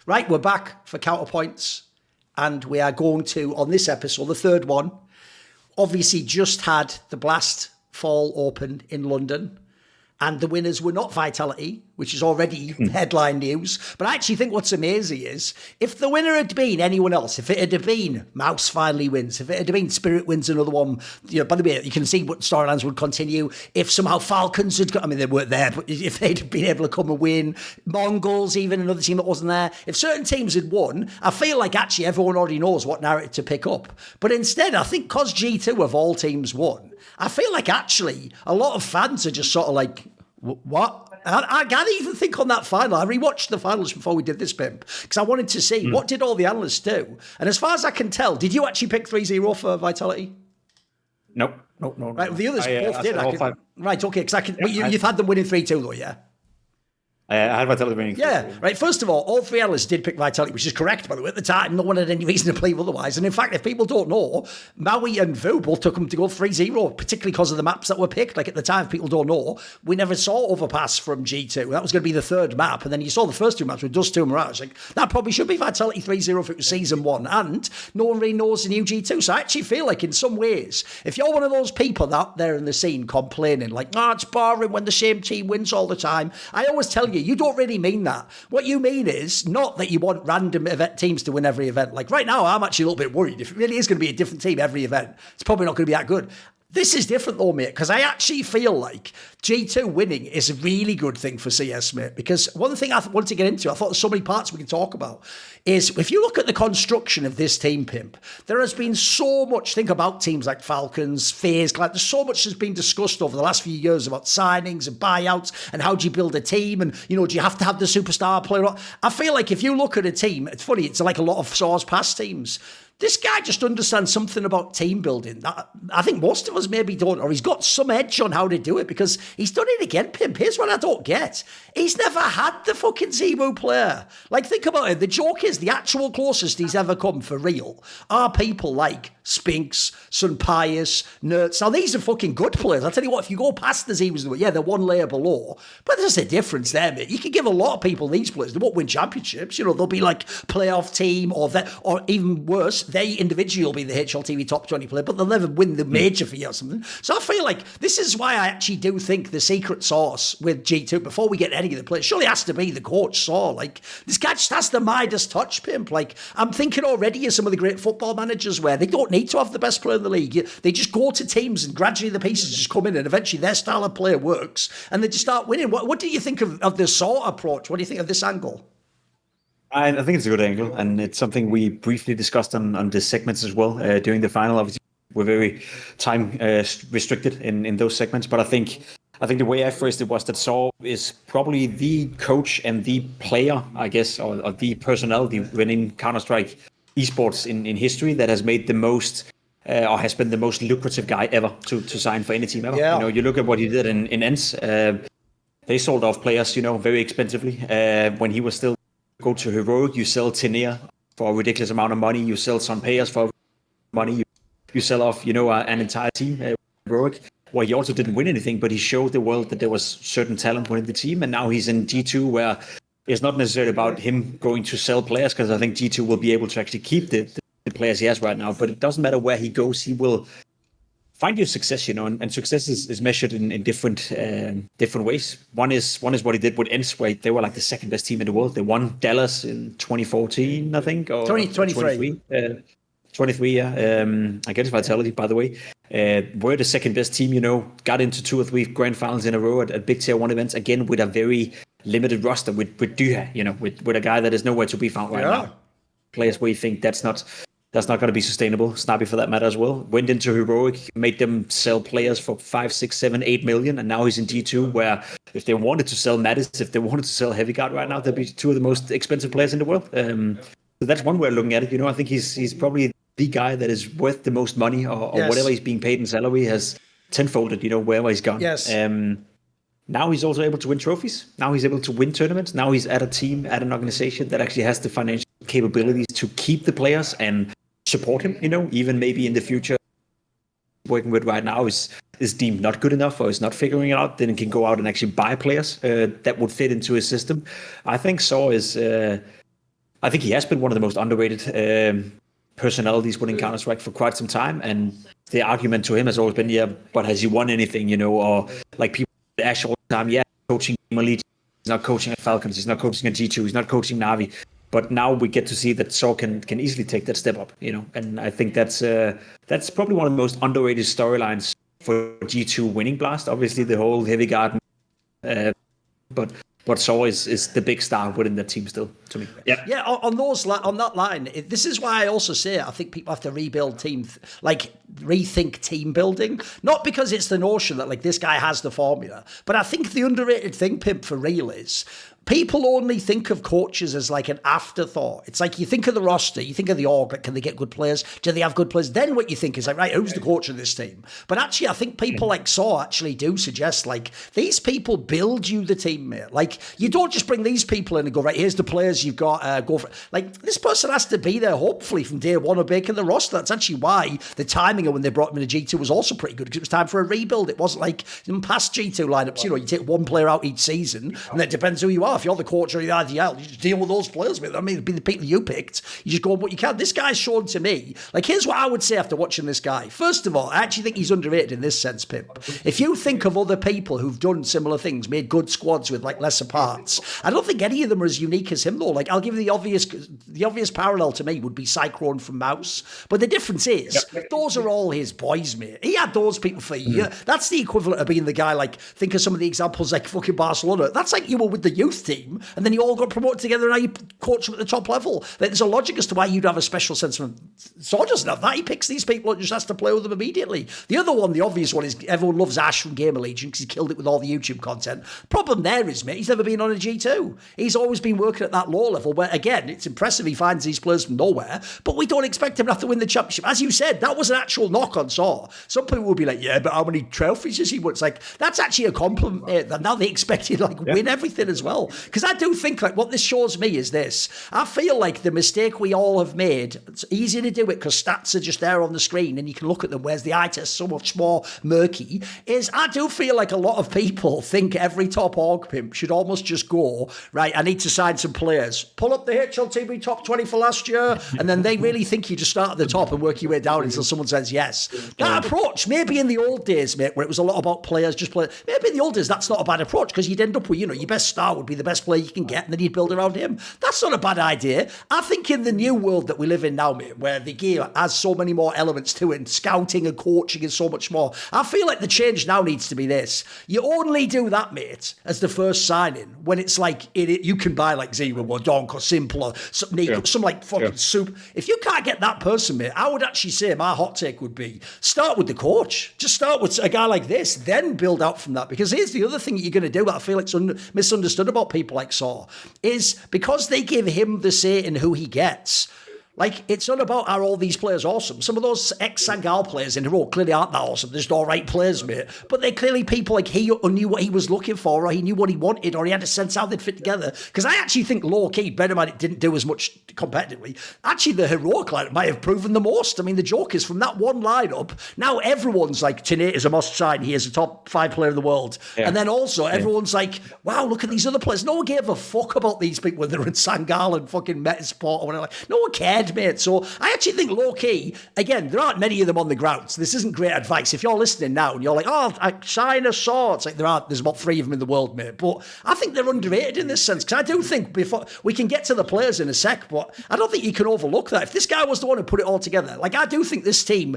Right, we're back for counterpoints, and we are going to, on this episode, the third one, obviously just had the Blast Fall Open in London, and the winners were not Vitality, which is already headline news. But I actually think what's amazing is if the winner had been anyone else, if it had been Mouse finally wins, if it had been Spirit wins another one, by the way, you can see what storylines would continue. If somehow Falcons had got, I mean, they weren't there, but if they'd been able to come and win, MongolZ, even another team that wasn't there, if certain teams had won, I feel like actually everyone already knows what narrative to pick up. But instead, I think because G2 of all teams won, I feel like actually a lot of fans are just sort of like, what? I can't even think on that final. I rewatched the finals before we did this, Pimp, because I wanted to see what did all the analysts do. And as far as I can tell, did you actually pick 3-0 for Vitality? Nope. Right, the others both did. Right, okay, because you've had them winning 3-2 though, yeah? I had Vitality winning. Yeah, right. First of all three analysts did pick Vitality, which is correct, by the way. At the time, no one had any reason to believe otherwise. And in fact, if people don't know, Maui and Vu both took them to go 3-0, particularly because of the maps that were picked. Like at the time, if people don't know, we never saw Overpass from G2. That was going to be the third map. And then you saw the first two maps with Dust 2 and Mirage. Like, that probably should be Vitality 3-0 if it was Season 1. And no one really knows the new G2. So I actually feel like in some ways, if you're one of those people out there in the scene complaining, like, it's boring when the same team wins all the time, I always tell you, you don't really mean that. What you mean is not that you want random event teams to win every event. Like right now, I'm actually a little bit worried. If it really is going to be a different team every event, it's probably not going to be that good. This is different though, mate, because I actually feel like G2 winning is a really good thing for CS, mate, because one thing I wanted to get into, I thought there's so many parts we can talk about, is if you look at the construction of this team, Pimp, there has been so much, think about teams like Falcons, FaZe, like there's so much that's been discussed over the last few years about signings and buyouts and how do you build a team and, do you have to have the superstar player? I feel like if you look at a team, it's funny, it's like a lot of Source past teams. This guy just understands something about team building that I think most of us maybe don't, or he's got some edge on how to do it because he's done it again, Pimp. Here's what I don't get. He's never had the fucking Zemu player. Like, think about it. The joke is the actual closest he's ever come for real are people like Spinks, Sun Pius, Nerds. Now, these are fucking good players. I'll tell you what, if you go past the Zemus, they're one layer below. But there's a difference there, mate. You can give a lot of people these players. They won't win championships. They'll be like playoff team or even worse, they individually will be the HLTV top 20 player, but they'll never win the major for you or something. So I feel like this is why I actually do think the secret sauce with G2, before we get any of the players, surely has to be the coach Saw. Like, this guy just has the Midas touch, Pimp. Like, I'm thinking already of some of the great football managers where they don't need to have the best player in the league. They just go to teams and gradually the pieces just come in and eventually their style of play works and they just start winning. What do you think of the Saw approach? What do you think of this angle? I think it's a good angle, and it's something we briefly discussed on the segments as well during the final. Obviously, we're very time restricted in those segments, but I think the way I phrased it was that Saw is probably the coach and the player, I guess, or the personality within Counter-Strike esports in history that has made the most or has been the most lucrative guy ever to sign for any team ever. Yeah. You look at what he did in ENCE. They sold off players, very expensively when he was still. Go to Heroic, you sell Tenea for a ridiculous amount of money. You sell Sun Payers for money. You sell off, an entire team, Heroic. Well, he also didn't win anything, but he showed the world that there was certain talent within the team. And now he's in G2, where it's not necessarily about him going to sell players, because I think G2 will be able to actually keep the players he has right now. But it doesn't matter where he goes, he will find your success, and success is measured in different ways. One is what he did with ENCE, where they were like the second best team in the world. They won Dallas in 2014, I think, or 2023. 23, yeah. Against Vitality, by the way. We're the second best team, got into 2 or 3 grand finals in a row at big tier 1 events, again with a very limited roster with Duha, with a guy that is nowhere to be found right now. Players where you think that's not going to be sustainable. Snappy, for that matter, as well. Went into Heroic, made them sell players for 5, 6, 7, 8 million, and now he's in G2, where if they wanted to sell matys, if they wanted to sell HeavyGod right now, they'd be 2 of the most expensive players in the world. So that's one way of looking at it. I think he's probably the guy that is worth the most money, or whatever he's being paid in salary has tenfolded, wherever he's gone. Yes. Now he's also able to win trophies. Now he's able to win tournaments. Now he's at a team, at an organization that actually has the financial capabilities to keep the players and support him, even maybe in the future working with right now is deemed not good enough or is not figuring it out, then he can go out and actually buy players that would fit into his system. I think Saw is I think he has been one of the most underrated personalities within Counter-Strike for quite some time, and the argument to him has always been, yeah, but has he won anything, or like people ask all the time, yeah, coaching Elite, he's not coaching at Falcons, he's not coaching at G2, he's not coaching Na'Vi, but now we get to see that Saw can easily take that step up, and I think that's probably one of the most underrated storylines for G2 winning Blast. Obviously, the whole HeavyGod, but Saw is the big star within that team still, to me. Yeah. On that line, this is why I also say I think people have to rebuild rethink team building. Not because it's the notion that like this guy has the formula, but I think the underrated thing, Pimp, for real is people only think of coaches as like an afterthought. It's like you think of the roster, you think of the org, like, can they get good players? Do they have good players? Then what you think is like, right, who's the coach of this team? But actually, I think people like Saw actually do suggest like these people build you the team, mate. Like you don't just bring these people in and go, right, here's the players you've got, go for it. Like this person has to be there hopefully from day one of making the roster. That's actually why the timing of when they brought him into G2 was also pretty good, because it was time for a rebuild. It wasn't like in past G2 lineups, you take one player out each season and it depends who you are. If you're the coach or the IDL, you just deal with those players. I mean, it'd be the people you picked. You just go on what you can. This guy's shown to me, like, here's what I would say after watching this guy. First of all, I actually think he's underrated in this sense, Pimp. If you think of other people who've done similar things, made good squads with like lesser parts, I don't think any of them are as unique as him though. Like, I'll give you the obvious parallel to me would be Cyclone from Mouse. But the difference is, those are all his boys, mate. He had those people for years. That's the equivalent of being the guy, like, think of some of the examples like fucking Barcelona. That's like you were with the youth team and then you all got promoted together and now you coach them at the top level. Like, there's a logic as to why you'd have a special sense of... Saw doesn't have that. He picks these people and just has to play with them immediately. The other one, the obvious one, is everyone loves Ash from Gamer Legion because he killed it with all the YouTube content. Problem there is, mate, he's never been on a G2. He's always been working at that low level where, again, it's impressive he finds these players from nowhere, but we don't expect him to have to win the championship. As you said, that was an actual knock on Saw. Some people would be like, yeah, but how many trophies has he won? It's like, that's actually a compliment, mate. Now they expect you to win everything as well. Because I do think like what this shows me is this. I feel like the mistake we all have made, it's easy to do it because stats are just there on the screen and you can look at them, whereas the eye test so much more murky, is I do feel like a lot of people think every top org pimp should almost just go, right, I need to sign some players. Pull up the HLTB top 20 for last year, and then they really think you just start at the top and work your way down until someone says yes. That approach, maybe in the old days, mate, where it was a lot about players, just play. Maybe in the old days, that's not a bad approach because you'd end up with, your best star would be the best player you can get, and then you'd build around him. That's not a bad idea. I think in the new world that we live in now, mate, where the gear has so many more elements to it, and scouting and coaching and so much more, I feel like the change now needs to be this. You only do that, mate, as the first signing when it's like you can buy like Zero or Donk or Simple or some like fucking soup. If you can't get that person, mate, I would actually say my hot take would be start with the coach. Just start with a guy like this, then build out from that. Because here's the other thing that you're going to do that I feel like it's misunderstood about people like Saw is because they give him the say in who he gets. Like, it's not about are all these players awesome. Some of those ex-Sangal players in a row clearly aren't that awesome. They're just all right players, mate. But they're clearly people like he knew what he was looking for, or he knew what he wanted, or he had a sense how they'd fit together. Because I actually think low-key, better man, it didn't do as much competitively. Actually, the heroic lineup might have proven the most. I mean, the joke is from that one lineup, now everyone's like, Tennate is a must-sign. He is a top 5 player in the world. Yeah. And then also, everyone's like, wow, look at these other players. No one gave a fuck about these people when they were in Sangal and fucking Metasport or whatever. No one cared, mate. So I actually think low-key, again, there aren't many of them on the ground, so this isn't great advice. If you're listening now and you're like, oh, I sign a Saw, it's like there's about 3 of them in the world, mate. But I think they're underrated in this sense, because I do think before we can get to the players in a sec, but I don't think you can overlook that. If this guy was the one who put it all together, like I do think this team...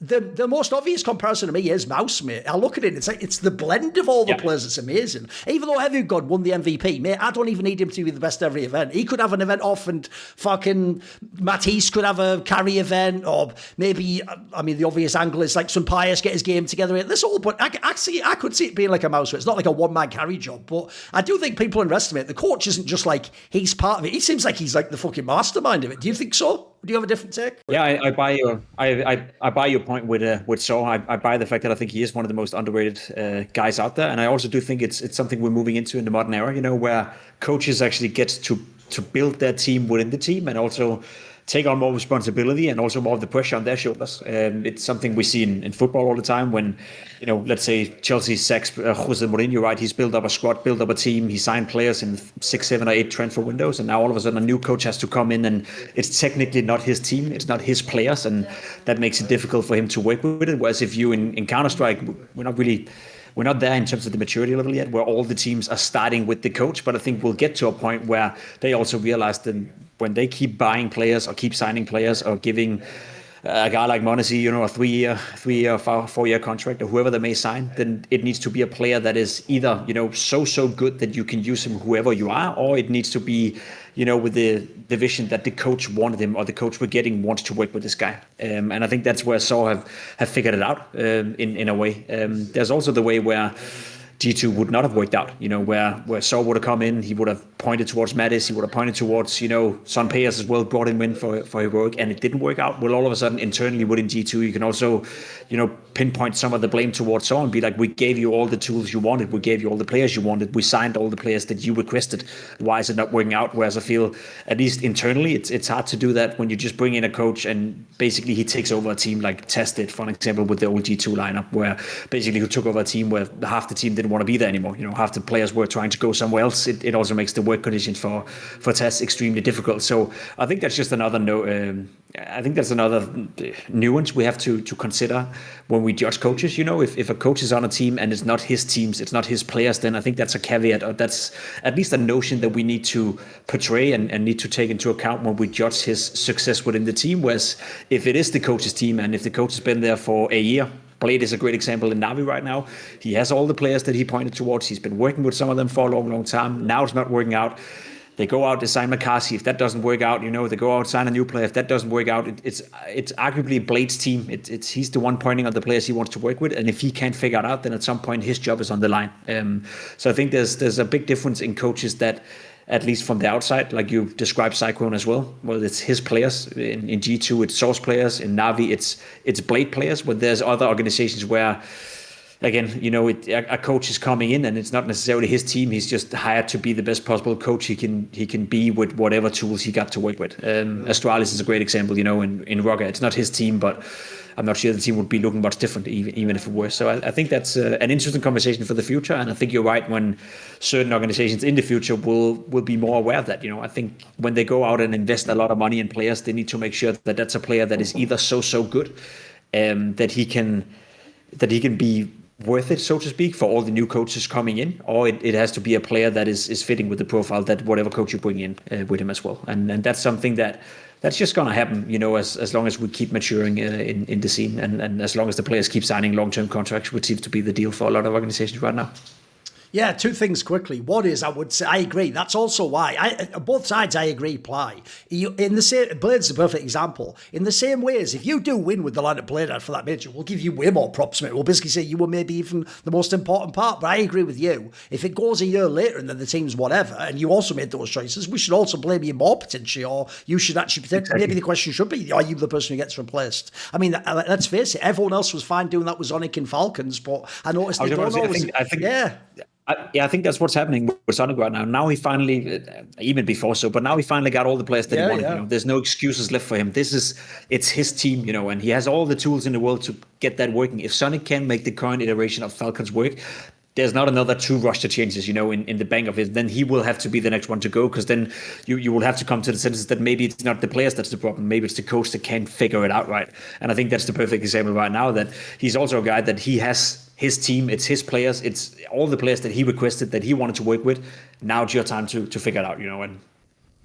The most obvious comparison to me is Mouse, mate. I look at it, it's the blend of all the players that's amazing. Even though HeavyGod won the MVP, mate, I don't even need him to be the best every event. He could have an event off and fucking Matys could have a carry event, or maybe, I mean, the obvious angle is like some Pius get his game together. This all, but I could see it being like a Mouse. It's not like a one-man carry job, but I do think people underestimate. The coach isn't just like, he's part of it. He seems like he's like the fucking mastermind of it. Do you think so? Do you have a different take? Yeah, I buy your I buy your point with Saw. I buy the fact that I think he is one of the most underrated guys out there, and I also do think it's something we're moving into in the modern era. Where coaches actually get to build their team within the team, and also take on more responsibility and also more of the pressure on their shoulders. It's something we see in football all the time when, let's say Chelsea sacks Jose Mourinho, right? He's built up a squad, built up a team. He signed players in 6, 7 or 8 transfer windows. And now all of a sudden a new coach has to come in and it's technically not his team. It's not his players. And that makes it difficult for him to work with it. Whereas if you in Counter-Strike, we're not there in terms of the maturity level yet, where all the teams are starting with the coach. But I think we'll get to a point where they also realize that when they keep buying players or keep signing players or giving a guy like matys, a 3-year, 4-year contract or whoever they may sign, then it needs to be a player that is either, so good that you can use him whoever you are, or it needs to be, with the vision that the coach wanted him or the coach we're getting wants to work with this guy. And I think that's where Saw have figured it out in a way. There's also the way where G2 would not have worked out, where Saw would have come in, he would have pointed towards matys, he would have pointed towards, Son Payers as well, brought him in for Heroic, and it didn't work out. Well, all of a sudden, internally within G2, you can also, pinpoint some of the blame towards Saw and be like, we gave you all the tools you wanted, we gave you all the players you wanted, we signed all the players that you requested. Why is it not working out? Whereas I feel, at least internally, it's hard to do that when you just bring in a coach and basically he takes over a team like Tested, for example, with the old G2 lineup, where basically he took over a team where half the team didn't want to be there anymore. Half the players were trying to go somewhere else. It also makes the work conditions for Tess extremely difficult. So I think that's just another nuance we have to consider when we judge coaches. If a coach is on a team and it's not his teams, it's not his players, then I think that's a caveat, or that's at least a notion that we need to portray and need to take into account when we judge his success within the team. Whereas if it is the coach's team and if the coach has been there for a year, Blade is a great example in Navi right now. He has all the players that he pointed towards. He's been working with some of them for a long, long time. Now it's not working out. They go out, they sign McCarthy. If that doesn't work out, they go out, sign a new player. If that doesn't work out, it's arguably Blade's team. He's the one pointing at the players he wants to work with. And if he can't figure it out, then at some point his job is on the line. So I think there's a big difference in coaches that, at least from the outside, like you described Cyclone as well. Well, it's his players. In G2, it's Source players. In Navi, it's Blade players. But there's other organizations where, again, a coach is coming in and it's not necessarily his team. He's just hired to be the best possible coach he can be with whatever tools he got to work with. Astralis is a great example, in Rocket. It's not his team, but I'm not sure the team would be looking much different, even if it were. So I think that's an interesting conversation for the future. And I think you're right when certain organizations in the future will be more aware of that. I think when they go out and invest a lot of money in players, they need to make sure that that's a player that is either so good that he can be worth it, so to speak, for all the new coaches coming in, or it has to be a player that is fitting with the profile that whatever coach you bring in with him as well. And that's something that's just going to happen, as long as we keep maturing in the scene and as long as the players keep signing long-term contracts, which seems to be the deal for a lot of organizations right now. Yeah, two things quickly. One is, I would say, I agree. That's also why both sides I agree apply. Blade's the perfect example. In the same way as if you do win with the lineup Blade had for that major, we'll give you way more props, mate. We'll basically say you were maybe even the most important part. But I agree with you. If it goes a year later and then the team's whatever, and you also made those choices, we should also blame you more potentially, or you should actually potentially. Maybe the question should be: are you the person who gets replaced? I mean, let's face it. Everyone else was fine doing that with Zonic and Falcons, but I noticed they don't always. I think that's what's happening with Sonic right now. Now he finally, even before so, but now he finally got all the players that he wanted. Yeah. There's no excuses left for him. It's his team, and he has all the tools in the world to get that working. If Sonic can make the current iteration of Falcons work, there's not another 2 roster changes, in the bank of it. Then he will have to be the next one to go, because then you will have to come to the sense that maybe it's not the players that's the problem. Maybe it's the coach that can't figure it out right. And I think that's the perfect example right now, that he's also a guy that he has his team, it's his players, it's all the players that he requested, that he wanted to work with. Now it's your time to figure it out, and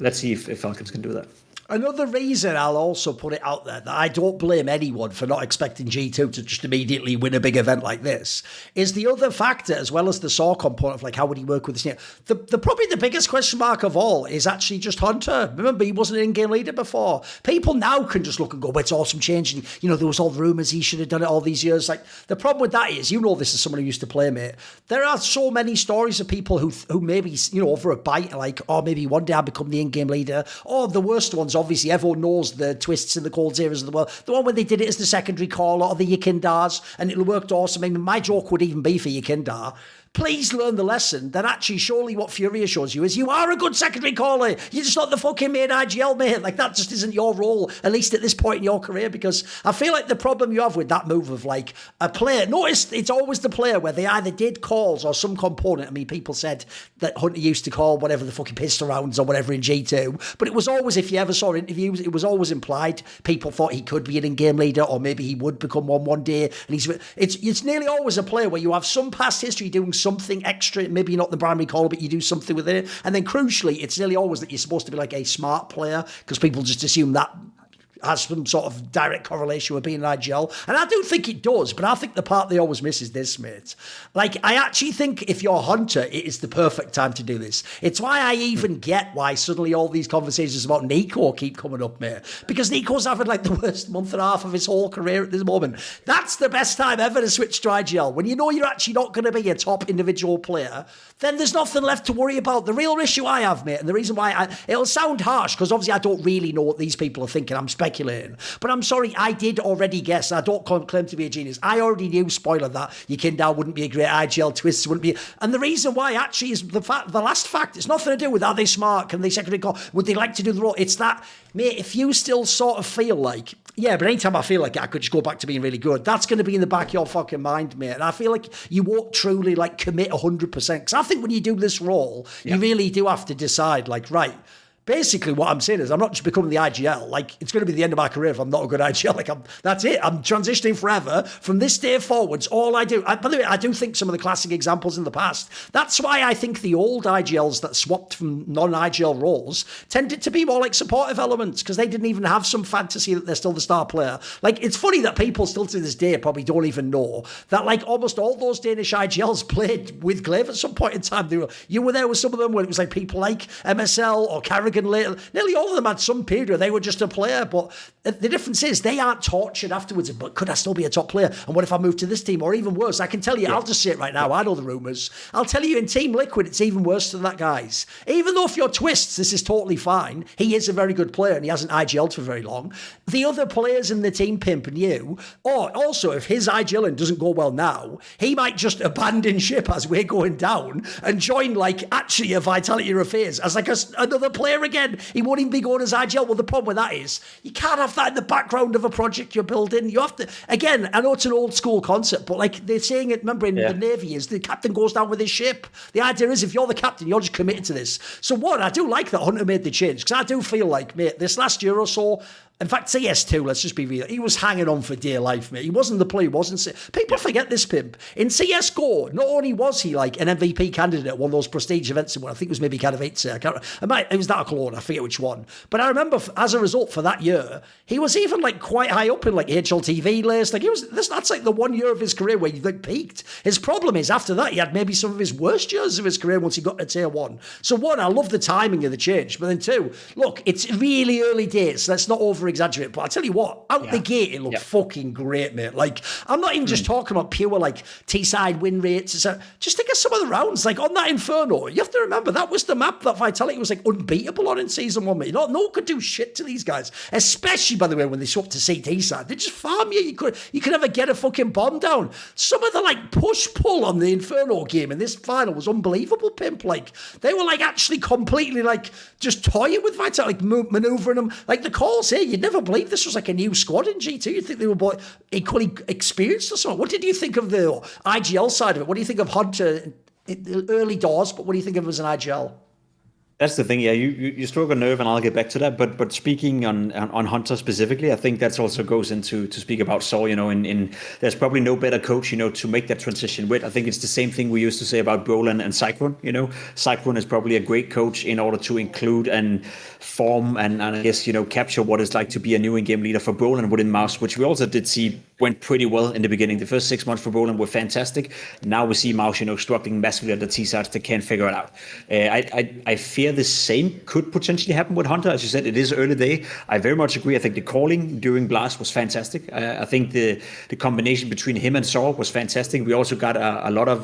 let's see if Falcons can do that. Another reason I'll also put it out there that I don't blame anyone for not expecting G2 to just immediately win a big event like this is the other factor, as well as the Saw component of like how would he work with this. The probably the biggest question mark of all is actually just Hunter. Remember, he wasn't an in-game leader before. People now can just look and go, well, it's awesome change. And, there was all the rumours he should have done it all these years. Like, the problem with that is, this is someone who used to play, mate. There are so many stories of people who maybe, over a bite, like, oh, maybe one day I'll become the in-game leader. Or the worst ones, obviously, everyone knows the twists and the cold eras of the world. The one where they did it as the secondary caller or the Yakindars, and it worked awesome. I mean, my joke would even be for Yakindar. please learn the lesson. Then actually, surely what Furia shows you is you are a good secondary caller. You're just not the fucking main IGL, mate. Like, that just isn't your role, at least at this point in your career, because I feel like the problem you have with that move of like a player, notice it's always the player where they either did calls or some component. I mean, people said that Hunter used to call whatever the fucking pistol rounds or whatever in G2, but it was always, if you ever saw interviews, it was always implied. People thought he could be an in-game leader, or maybe he would become one day. And it's nearly always a player where you have some past history doing something extra, maybe not the primary caller, but you do something with it. And then crucially, it's nearly always that you're supposed to be like a smart player, because people just assume that has some sort of direct correlation with being an IGL. And I do think it does, but I think the part they always miss is this, mate. Like, I actually think if you're Hunter, it is the perfect time to do this. It's why I even get why suddenly all these conversations about Nico keep coming up, mate. Because Nico's having like the worst month and a half of his whole career at this moment. That's the best time ever to switch to IGL. When you know you're actually not going to be a top individual player, then there's nothing left to worry about. The real issue I have, mate, and the reason why it'll sound harsh, because obviously I don't really know what these people are thinking. I'm speculating. But I'm sorry, I did already guess. I don't claim to be a genius. I already knew, spoiler, that Yekindao wouldn't be a great IGL, Twists wouldn't be. And the reason why actually is the last fact. It's nothing to do with are they smart, can they secondary call, would they like to do the role? It's that, mate, if you still sort of feel like, yeah, but anytime I feel like I could just go back to being really good, that's going to be in the back of your fucking mind, mate. And I feel like you won't truly like commit 100%. Because I think when you do this role, you really do have to decide, like, right, basically what I'm saying is I'm not just becoming the IGL. Like, it's going to be the end of my career if I'm not a good IGL. Like, that's it. I'm transitioning forever. From this day forwards, all I do... by the way, I do think some of the classic examples in the past, that's why I think the old IGLs that swapped from non-IGL roles tended to be more like supportive elements, because they didn't even have some fantasy that they're still the star player. Like, it's funny that people still to this day probably don't even know that, like, almost all those Danish IGLs played with Glaive at some point in time. You were there with some of them when it was like people like MSL or Carrigan later. Nearly all of them had some period where they were just a player, but the difference is they aren't tortured afterwards. But could I still be a top player? And what if I move to this team? Or even worse, I can tell you, I'll just say it right now, I know the rumours. I'll tell you, in Team Liquid, it's even worse than that, guys. Even though if you're Twists, this is totally fine. He is a very good player and he hasn't IGL'd for very long. The other players in the team, Pimp and you, or also if his IGLing doesn't go well now, he might just abandon ship as we're going down and join like actually a Vitality or a FaZe as like another player again. He won't even be going as IGL. Well, the problem with that is you can't have that in the background of a project you're building. You have to, again, I know it's an old school concept, but like they're saying it, remember in the Navy, is the captain goes down with his ship. The idea is if you're the captain, you're just committed to this. So one, I do like that Hunter made the change, because I do feel like, mate, this last year or so, in fact, CS2, let's just be real, he was hanging on for dear life, mate. He wasn't the player, he wasn't... People forget this, Pimp. In CSGO, not only was he like an MVP candidate at one of those prestige events, I think it was maybe kind of 8, I can't remember. It was that or Cologne, I forget which one. But I remember, as a result, for that year, he was even like quite high up in like HLTV list. Like, that's like the 1 year of his career where he like peaked. His problem is, after that, he had maybe some of his worst years of his career once he got to tier 1. So one, I love the timing of the change. But then two, look, it's really early days, so let's not over-exaggerate. But I tell you what, out the gate, it looked fucking great, mate. Like, I'm not even just talking about pure like T-side win rates. Just think of some of the rounds. Like on that Inferno, you have to remember that was the map that Vitality was like unbeatable on in season 1, mate. No one could do shit to these guys, especially by the way when they swapped to CT side. They just farm you. You could never get a fucking bomb down. Some of the like push pull on the Inferno game in this final was unbelievable, Pimp. Like they were like actually completely like just toying with Vitality, like maneuvering them. Like the calls here, you'd never believe this was like a new squad in G2. You'd think they were both equally experienced or something. What did you think of the IGL side of it? What do you think of Hunter early doors, but what do you think of him as an IGL? That's the thing, yeah. You struck a nerve, and I'll get back to that. But speaking on Hunter specifically, I think that also goes into to speak about Saul. You know, in there's probably no better coach, you know, to make that transition with. I think it's the same thing we used to say about Brolin and Cyclone. You know, Cyclone is probably a great coach in order to include and form and I guess, you know, capture what it's like to be a new in-game leader for Brolin within Mouse, which we also did see went pretty well in the beginning. The first 6 months for Brolin were fantastic. Now we see Mouse, you know, struggling massively at the T-sides. They can't figure it out. I fear the same could potentially happen with Hunter. As you said, it is early day. I very much agree. I think the calling during Blast was fantastic. I think the combination between him and Saul was fantastic. We also got a lot of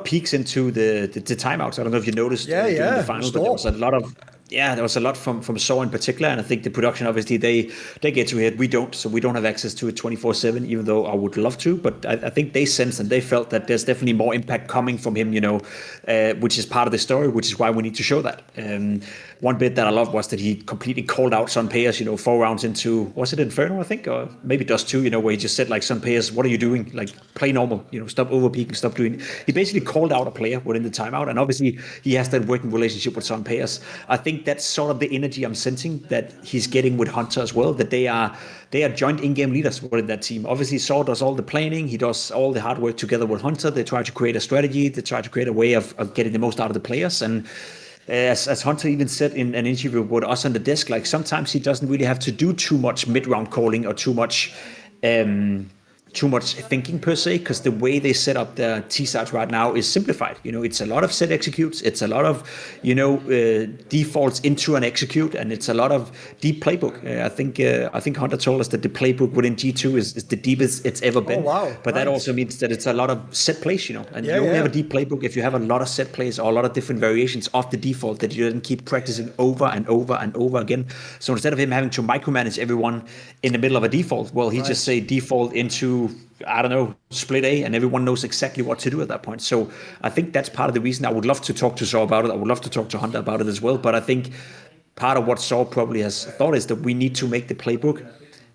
peeks into the timeouts. I don't know if you noticed during the finals, but there was a lot of yeah, there was a lot from Saw in particular, and I think the production, obviously, they get to it. We don't, so we don't have access to it 24/7, even though I would love to. But I think they sensed and they felt that there's definitely more impact coming from him, which is part of the story, which is why we need to show that. One bit that I loved was that he completely called out Sun Payers, 4 rounds into, was it Inferno, I think, or maybe Dust 2, where he just said, like, Sun Payers, what are you doing? Like, play normal, stop overpeaking, stop doing. He basically called out a player within the timeout, and obviously he has that working relationship with Sun Payers. I think that's sort of the energy I'm sensing that he's getting with Hunter as well, that they are joint in-game leaders within that team. Obviously, Saw does all the planning, he does all the hard work together with Hunter. They try to create a strategy, they try to create a way of getting the most out of the players. And as Hunter even said in an interview with us on the desk, like sometimes he doesn't really have to do too much mid-round calling or too much thinking per se, because the way they set up their T-sides right now is simplified. It's a lot of set executes, it's a lot of, defaults into an execute, and it's a lot of deep playbook. I think Hunter told us that the playbook within G2 is the deepest it's ever been. Oh, wow. But nice. That also means that it's a lot of set plays, and you only have a deep playbook if you have a lot of set plays or a lot of different variations of the default that you then keep practicing over and over and over again. So instead of him having to micromanage everyone in the middle of a default, well, he just say default into, I don't know, split A, and everyone knows exactly what to do at that point. So I think that's part of the reason. I would love to talk to Saw about it. I would love to talk to Hunter about it as well. But I think part of what Saw probably has thought is that we need to make the playbook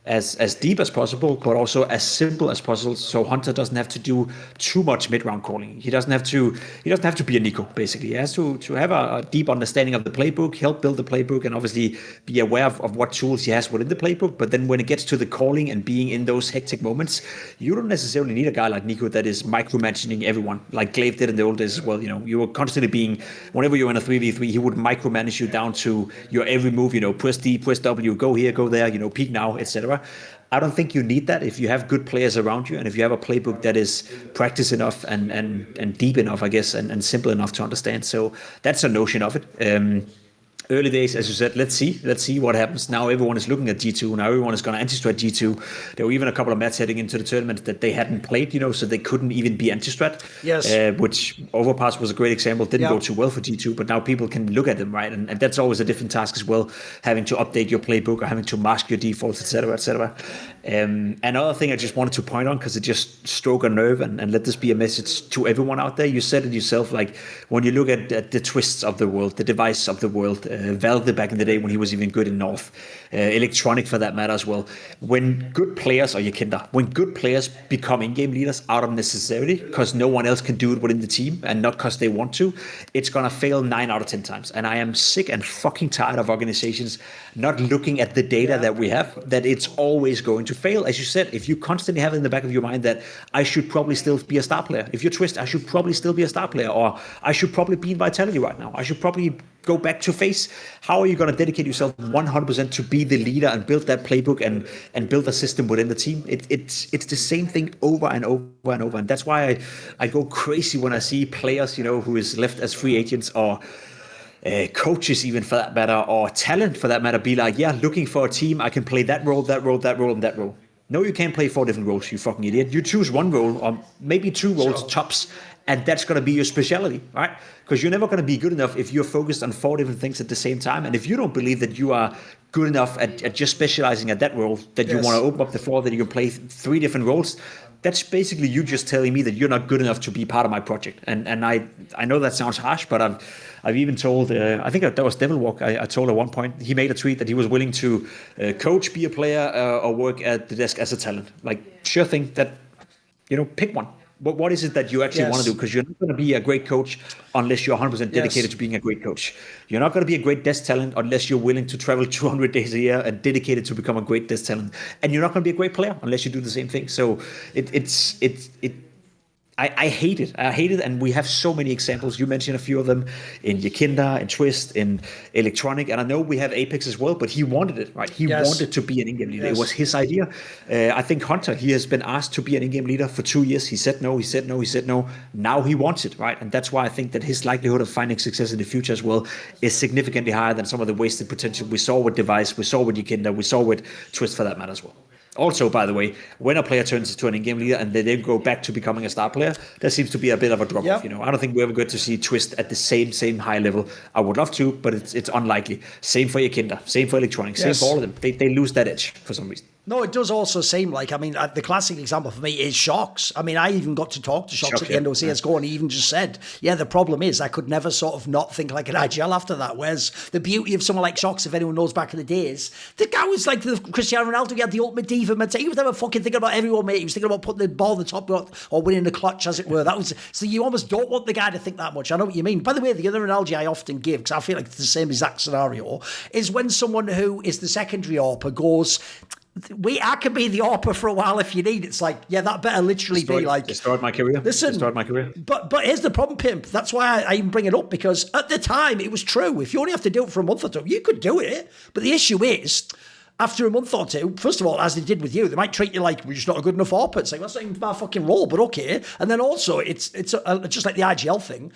as deep as possible, but also as simple as possible, so Hunter doesn't have to do too much mid-round calling. He doesn't have to be a Nico, basically. He has to have a deep understanding of the playbook, help build the playbook, and obviously be aware of what tools he has within the playbook. But then when it gets to the calling and being in those hectic moments, you don't necessarily need a guy like Nico that is micromanaging everyone, like Glaive did in the old days as well. You were constantly being, whenever you're in a 3v3, he would micromanage you down to your every move, press D, press W, go here, go there, peek now, etc. I don't think you need that if you have good players around you, and if you have a playbook that is practiced enough and deep enough, I guess, and simple enough to understand. So that's a notion of it. Early days, as you said, let's see what happens. Now everyone is looking at G2. Now everyone is going to anti-strat G2. There were even a couple of matches heading into the tournament that they hadn't played, so they couldn't even be anti-strat. Yes. Which Overpass was a great example. Didn't go too well for G2, but now people can look at them, right? And that's always a different task as well, having to update your playbook or having to mask your defaults, etc., etc. Another thing I just wanted to point on, because it just struck a nerve, and let this be a message to everyone out there. You said it yourself, like when you look at the twists of the world, the device of the world, Valve back in the day when he was even good in North, Electronic for that matter as well. When good players, or Yakinda, when good players become in-game leaders out of necessity, because no one else can do it within the team and not because they want to, it's going to fail 9 out of 10 times. And I am sick and fucking tired of organizations not looking at the data that we have, that it's always going to fail. As you said, if you constantly have it in the back of your mind that I should probably still be a star player. If you're Twist, I should probably still be a star player, or I should probably be in Vitality right now. I should probably go back to FaZe. How are you going to dedicate yourself 100% to be the leader and build that playbook and build a system within the team? It's the same thing over and over and over. And that's why I go crazy when I see players, who is left as free agents, or coaches even for that matter, or talent for that matter, be like, looking for a team, I can play that role, that role, that role, and that role. No, you can't play 4 different roles, you fucking idiot. You choose one role, or maybe 2 roles tops, and that's going to be your specialty, right? Because you're never going to be good enough if you're focused on 4 different things at the same time. And if you don't believe that you are good enough at just specializing at that role, that you want to open up the floor, that you can play 3 different roles, that's basically you just telling me that you're not good enough to be part of my project. And I know that sounds harsh, but I've even told, I think that was Devilwalk, I told at one point, he made a tweet that he was willing to coach, be a player, or work at the desk as a talent. Like, sure thing, that, pick one. But what is it that you actually want to do? Because you're not going to be a great coach unless you're 100% dedicated to being a great coach. You're not going to be a great desk talent unless you're willing to travel 200 days a year and dedicated to become a great desk talent. And you're not going to be a great player unless you do the same thing. So I hate it. I hate it, and we have so many examples. You mentioned a few of them in Yakinda, in Twist, in Electronic, and I know we have Apex as well, but he wanted it, right? He wanted to be an in-game leader. It was his idea. I think Hunter, he has been asked to be an in-game leader for 2 years. He said no, he said no, he said no. Now he wants it, right? And that's why I think that his likelihood of finding success in the future as well is significantly higher than some of the wasted potential we saw with Device, we saw with Yakinda, we saw with Twist for that matter as well. Also, by the way, when a player turns into an in-game leader and they then go back to becoming a star player, there seems to be a bit of a drop-off. Yep. I don't think we're ever going to see Twist at the same high level. I would love to, but it's unlikely. Same for Yakinda, same for Electronic, same for all of them. They lose that edge for some reason. No, it does also seem like, the classic example for me is Shocks. I even got to talk to Shocks at the end of CSGO, and he even just said, the problem is I could never sort of not think like an IGL after that. Whereas the beauty of someone like Shocks, if anyone knows back in the days, the guy was like the Cristiano Ronaldo, he had the ultimate diva mentality. He was never fucking thinking about everyone, mate. He was thinking about putting the ball in the top or winning the clutch, as it were. So you almost don't want the guy to think that much. I know what you mean. By the way, the other analogy I often give, because I feel like it's the same exact scenario, is when someone who is the secondary AWPer goes, I can be the AWPer for a while if you need. It's like, that better literally be like... Destroyed my career. Listen, destroyed my career. But here's the problem, Pimp. That's why I even bring it up, because at the time it was true. If you only have to do it for a month or two, you could do it. But the issue is, after a month or two, first of all, as they did with you, they might treat you like, we're just not a good enough AWPer. It's like, that's not even my fucking role, but okay. And then also, it's just like the IGL thing.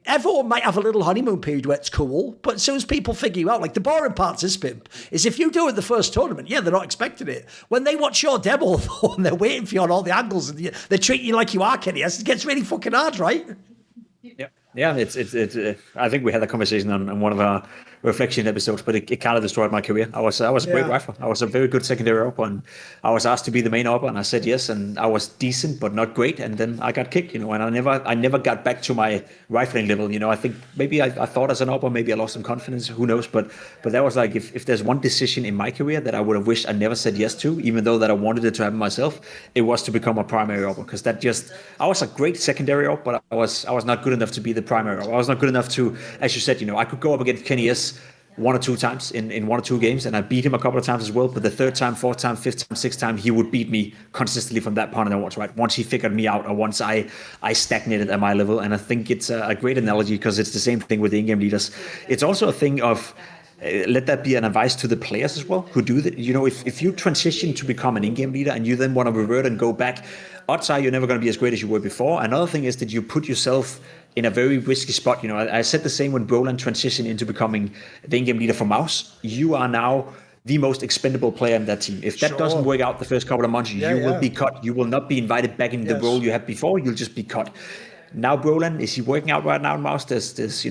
Everyone might have a little honeymoon period where it's cool, but as soon as people figure you out, like the boring part of this, Pimp, is if you do it the first tournament, they're not expecting it. When they watch your demo, though, and they're waiting for you on all the angles, and they're treating you like you are Kenny, it gets really fucking hard, right? Yeah, it's. I think we had a conversation on one of our reflection episodes, but it kind of destroyed my career. I was a great rifler. I was a very good secondary AWPer, and I was asked to be the main AWPer, and I said yes, and I was decent but not great, and then I got kicked, and I never got back to my rifling level. I think maybe I thought as an AWPer, maybe I lost some confidence, who knows, but that was like, if there's one decision in my career that I would have wished I never said yes to, even though that I wanted it to happen myself, it was to become a primary AWPer, because I was a great secondary AWPer, but I was not good enough to be the primary AWPer. I was not good enough to, as you said, I could go up against Kenny S one or two times in one or two games, and I beat him a couple of times as well, but the third time, fourth time, fifth time, sixth time, he would beat me consistently from that point onwards, right? Once he figured me out, or once I stagnated at my level. And I think it's a great analogy, because it's the same thing with the in-game leaders. It's also a thing of, let that be an advice to the players as well who do that. If you transition to become an in-game leader and you then want to revert and go back, odds are you're never going to be as great as you were before. Another thing is that you put yourself in a very risky spot. I said the same when Broland transitioned into becoming the in-game leader for MauZ. You are now the most expendable player in that team. If that doesn't work out the first couple of months, you will be cut. You will not be invited back in the role you had before. You'll just be cut. Now, Broland, is he working out right now in MauZ? There's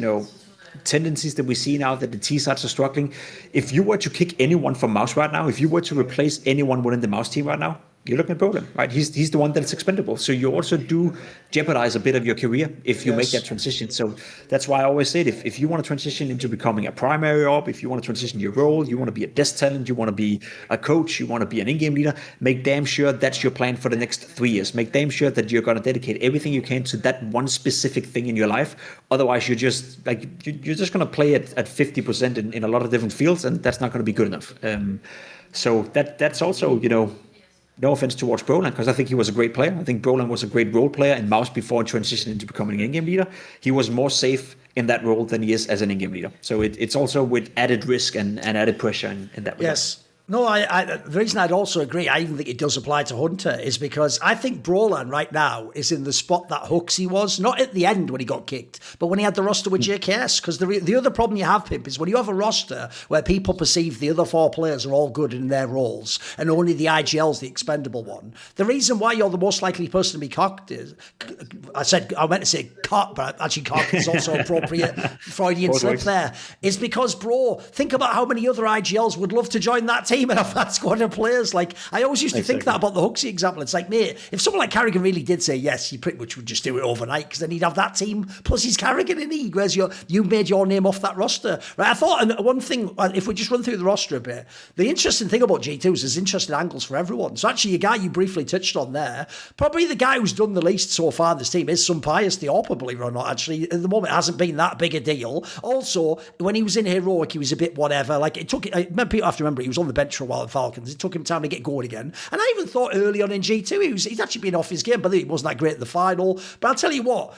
tendencies that we see now that the T-sides are struggling. If you were to kick anyone from MauZ right now, if you were to replace anyone within the MauZ team right now, you're looking at Broland, right? He's the one that's expendable. So you also do jeopardize a bit of your career if you make that transition. So that's why I always say, if you want to transition into becoming a primary AWP, if you want to transition your role, you want to be a desk talent, you want to be a coach, you want to be an in-game leader, make damn sure that's your plan for the next 3 years. Make damn sure that you're going to dedicate everything you can to that one specific thing in your life. Otherwise, you're just going to play at 50% in a lot of different fields, and that's not going to be good enough. So that's also, no offense towards Broland, because I think he was a great player. I think Broland was a great role player in MauZ before transitioning into becoming an in-game leader. He was more safe in that role than he is as an in-game leader. So it's also with added risk and added pressure in that regard. Yes. No, the reason I'd also agree, I even think it does apply to Hunter, is because I think Broland right now is in the spot that Huxley was, not at the end when he got kicked, but when he had the roster with JKS. Because the other problem you have, Pimp, is when you have a roster where people perceive the other four players are all good in their roles and only the IGL's the expendable one. The reason why you're the most likely person to be cocked is, I meant to say cocked, but actually cocked is also appropriate Freudian slip there, is because, bro, think about how many other IGLs would love to join that team and have that squad of players. Like, I always used to think that about the Huxley example. It's like, mate, if someone like Carrigan really did say yes, he pretty much would just do it overnight, because then he'd have that team. Plus, he's Carrigan, and whereas you made your name off that roster, right? I thought, and one thing, if we just run through the roster a bit, the interesting thing about G2 is there's interesting angles for everyone. So actually, a guy you briefly touched on there, probably the guy who's done the least so far in this team is Pius the AWPer, believe it or not. Actually, at the moment, it hasn't been that big a deal. Also, when he was in Heroic, he was a bit whatever. Like, people have to remember, he was on the bench for a while at Falcons. It took him time to get going again. And I even thought early on in G2, he's actually been off his game, but he wasn't that great at the final. But I'll tell you what,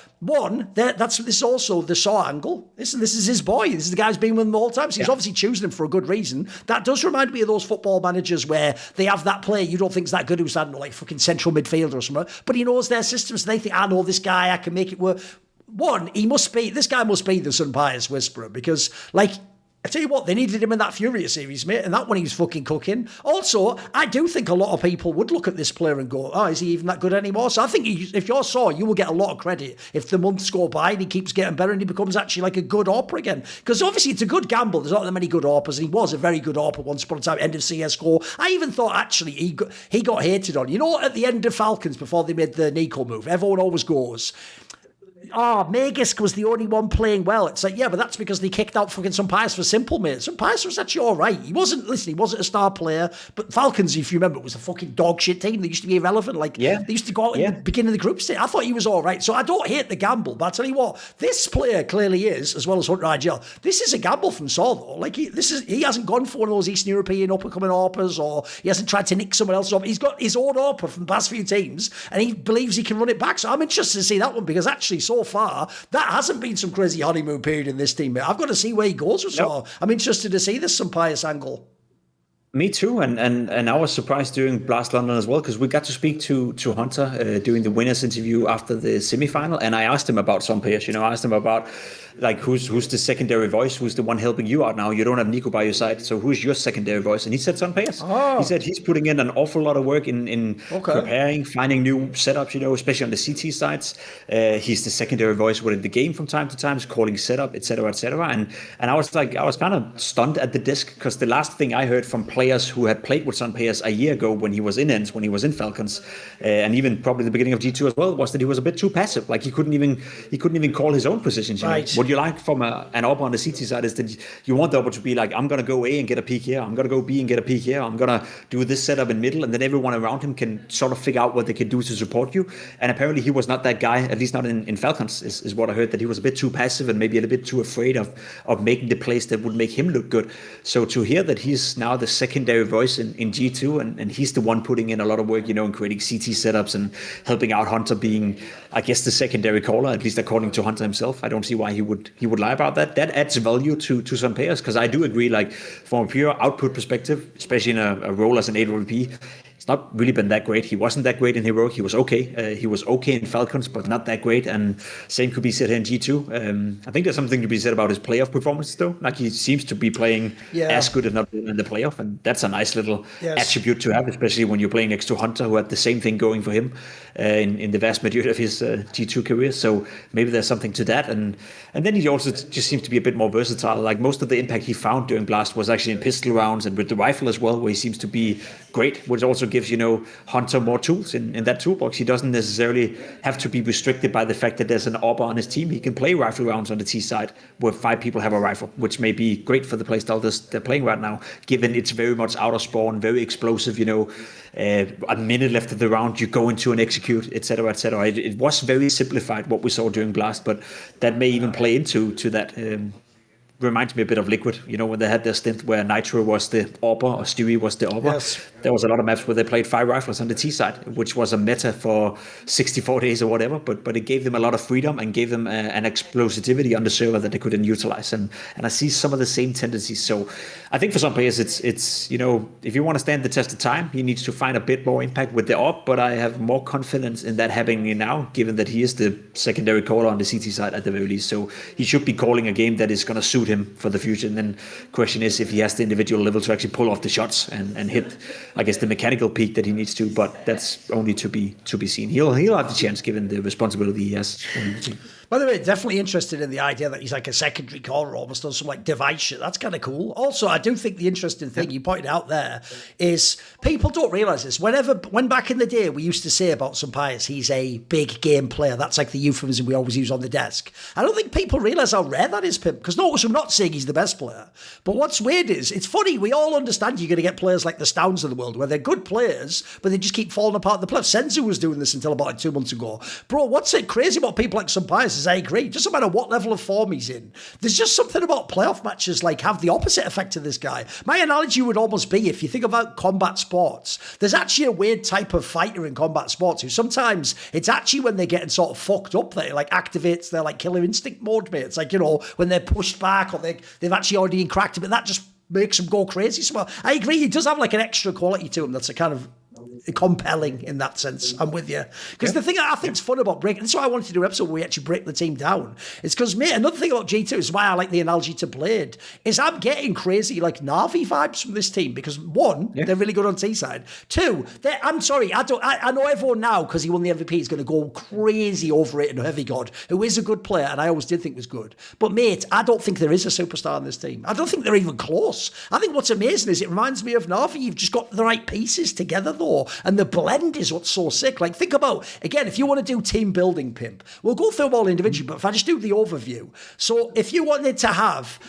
this is also the Saw angle. This is his boy. This is the guy who's been with him the whole time. So he's obviously choosing him for a good reason. That does remind me of those football managers where they have that player you don't think's that good, who's like fucking central midfielder or something, but he knows their systems. So they think, I know this guy, I can make it work. This guy must be the Pius whisperer, because, like, I tell you what, they needed him in that Furia series, mate, and that one he was fucking cooking. Also, I do think a lot of people would look at this player and go, oh, is he even that good anymore? So I think if you're Saw, you will get a lot of credit if the months go by and he keeps getting better and he becomes actually like a good AWPer again. Because obviously it's a good gamble. There's not that many good AWPers, and he was a very good AWPer once upon a time, end of CSGO. I even thought actually he got hated on. You know, at the end of Falcons, before they made the Nico move, everyone always goes, Magisk was the only one playing well. It's like, yeah, but that's because they kicked out fucking Sunpius for simple, mate. Sunpius was actually all right. He wasn't a star player, but Falcons, if you remember, was a fucking dog shit team. They used to be irrelevant. Like, they used to go out in the beginning of the group stage. I thought he was all right. So I don't hate the gamble, but I tell you what, this player clearly is, as well as Hunter IGL, this is a gamble from Saw, though. Like, he hasn't gone for one of those Eastern European up-and-coming AWPers, or he hasn't tried to nick someone else's AWPer. He's got his own AWPer from the past few teams, and he believes he can run it back. So I'm interested to see that one, because actually, so far, that hasn't been some crazy honeymoon period in this team, mate. I've got to see where he goes with Saw. I'm interested to see this Sunpius angle. Me too, and I was surprised during Blast London as well, because we got to speak to Hunter during the winners interview after the semi-final, and I asked him about some players. I asked him about like who's the secondary voice, who's the one helping you out now. You don't have Nico by your side, so who's your secondary voice? And he said Sunpius. He said he's putting in an awful lot of work in preparing, finding new setups, especially on the CT sides. He's the secondary voice within the game from time to time, calling setup, etc., etc. And I was kind of stunned at the disc, because the last thing I heard from players who had played with Sunpius a year ago when he was in ENCE, when he was in Falcons, and even probably the beginning of G2 as well, was that he was a bit too passive. Like he couldn't even call his own positions. Right. What you like from an AWPer on the CT side is that you want the AWPer to be like, I'm going to go A and get a peek here, I'm going to go B and get a peek here, I'm going to do this setup in middle, and then everyone around him can sort of figure out what they can do to support you. And apparently he was not that guy, at least not in Falcons, is what I heard, that he was a bit too passive and maybe a little bit too afraid of making the plays that would make him look good. So to hear that he's now the secondary voice in G2, and he's the one putting in a lot of work, in creating CT setups and helping out Hunter, being, I guess, the secondary caller, at least according to Hunter himself. I don't see why he would lie about that. That adds value to some players, because I do agree, like from a pure output perspective, especially in a role as an AWP, it's not really been that great. He wasn't that great in Heroic. He was okay. He was okay in Falcons, but not that great. And same could be said here in G2. I think there's something to be said about his playoff performance, though. Like he seems to be playing as good, if not in the playoff, and that's a nice little attribute to have, especially when you're playing next to Hunter, who had the same thing going for him in the vast majority of his G2 career. So maybe there's something to that. And then he also just seems to be a bit more versatile. Like most of the impact he found during Blast was actually in pistol rounds and with the rifle as well, where he seems to be great, which also gives, Hunter more tools in that toolbox. He doesn't necessarily have to be restricted by the fact that there's an AWPer on his team. He can play rifle rounds on the T side where 5 people have a rifle, which may be great for the playstyle they're playing right now, given it's very much out of spawn, very explosive, a minute left of the round, you go into and execute, etc., etc. It was very simplified what we saw during Blast, but that may even play into that. Reminds me a bit of Liquid, when they had their stint where Nitro was the AWPer or Stewie was the AWPer. Yes. There was a lot of maps where they played 5 rifles on the T side, which was a meta for 64 days or whatever, but it gave them a lot of freedom and gave them an explosivity on the server that they couldn't utilize. And I see some of the same tendencies. So I think for some players, it's if you want to stand the test of time, he needs to find a bit more impact with the AWP, but I have more confidence in that happening now, given that he is the secondary caller on the CT side at the very least. So he should be calling a game that is going to suit him for the future. And then question is if he has the individual level to actually pull off the shots and hit, I guess, the mechanical peak that he needs to, but that's only to be seen. He'll have the chance given the responsibility he has on the team. By the way, definitely interested in the idea that he's like a secondary caller, almost on some like device shit. That's kind of cool. Also, I do think the interesting thing you pointed out there is people don't realise this. When back in the day we used to say about Sunpius, he's a big game player. That's like the euphemism we always use on the desk. I don't think people realise how rare that is, Pimp. Because notice I'm not saying he's the best player. But what's weird is, it's funny, we all understand you're going to get players like the Stowns of the world, where they're good players, but they just keep falling apart in the playoffs. Senzu was doing this until about 2 months ago. Bro, what's it crazy about people like Sunpius is I agree. Just no matter what level of form he's in, there's just something about playoff matches like have the opposite effect to this guy. My analogy would almost be, if you think about combat sports, there's actually a weird type of fighter in combat sports who sometimes it's actually when they're getting sort of fucked up that it like activates their like killer instinct mode, mate. It's like, when they're pushed back or they've actually already been cracked, but that just makes them go crazy. So I agree, he does have like an extra quality to him that's a kind of compelling in that sense. I'm with you. Because the thing I think is fun about breaking, this is why I wanted to do an episode where we actually break the team down. It's because, mate, another thing about G2 is why I like the analogy to Blade, is I'm getting crazy like Na'Vi vibes from this team because one, they're really good on T-side. Two, I'm sorry, I know everyone now because he won the MVP is going to go crazy over it in HeavyGod, who is a good player and I always did think was good. But mate, I don't think there is a superstar in this team. I don't think they're even close. I think what's amazing is it reminds me of Na'Vi. You've just got the right pieces together though, and the blend is what's so sick. Like think about, again, if you want to do team building, Pimp, we'll go through them all individually, but if I just do the overview. So if you wanted to have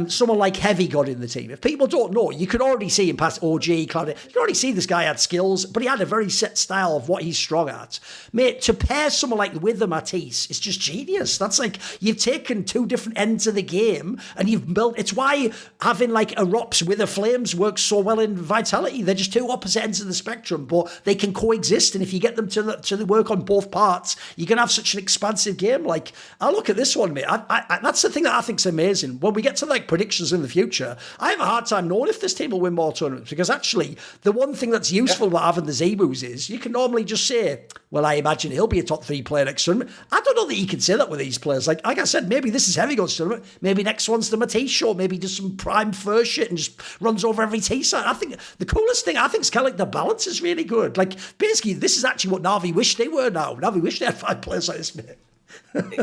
someone like HeavyGod in the team. If people don't know, you could already see him past OG, Cloud. You could already see this guy had skills, but he had a very set style of what he's strong at. Mate, to pair someone like with the Matys, it's just genius. That's like, you've taken two different ends of the game and you've built, it's why having like a Rops with a Flames works so well in Vitality. They're just two opposite ends of the spectrum, but they can coexist. And if you get them to work on both parts, you can have such an expansive game. Like, I look at this one, mate. That's the thing that I think's amazing. When we get to like predictions in the future, I have a hard time knowing if this team will win more tournaments because actually the one thing that's useful about having the Zebus is you can normally just say, well, I imagine he'll be a top 3 player next tournament. I don't know that you can say that with these players. Like I said, maybe this is HeavyGod's tournament. Maybe next one's the Matisse show. Maybe just some prime first shit and just runs over every T-side. I think the coolest thing, I think, is kind of like the balance is really good. Like basically, this is actually what Na'Vi wish they were now. Na'Vi wish they had 5 players like this, mate.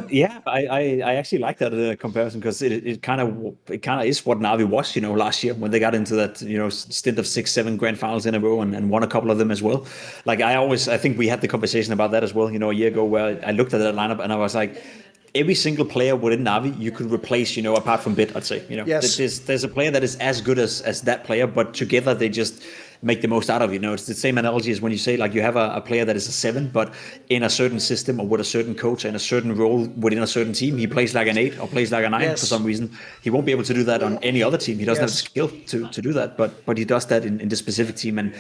Yeah, I actually like that comparison because it kind of is what Na'Vi was, last year when they got into that stint of 6-7 grand finals in a row and won a couple of them as well. Like I think we had the conversation about that as well, a year ago where I looked at that lineup and I was like, every single player within Na'Vi you could replace, apart from Bit, I'd say. Yes. There's a player that is as good as that player, but together they just make the most out of it. It's the same analogy as when you say like you have a player that is a 7, but in a certain system or with a certain coach and a certain role within a certain team, he plays like an 8 or plays like a 9 for some reason. He won't be able to do that on any other team. He doesn't have the skill to do that, but he does that in this specific team. And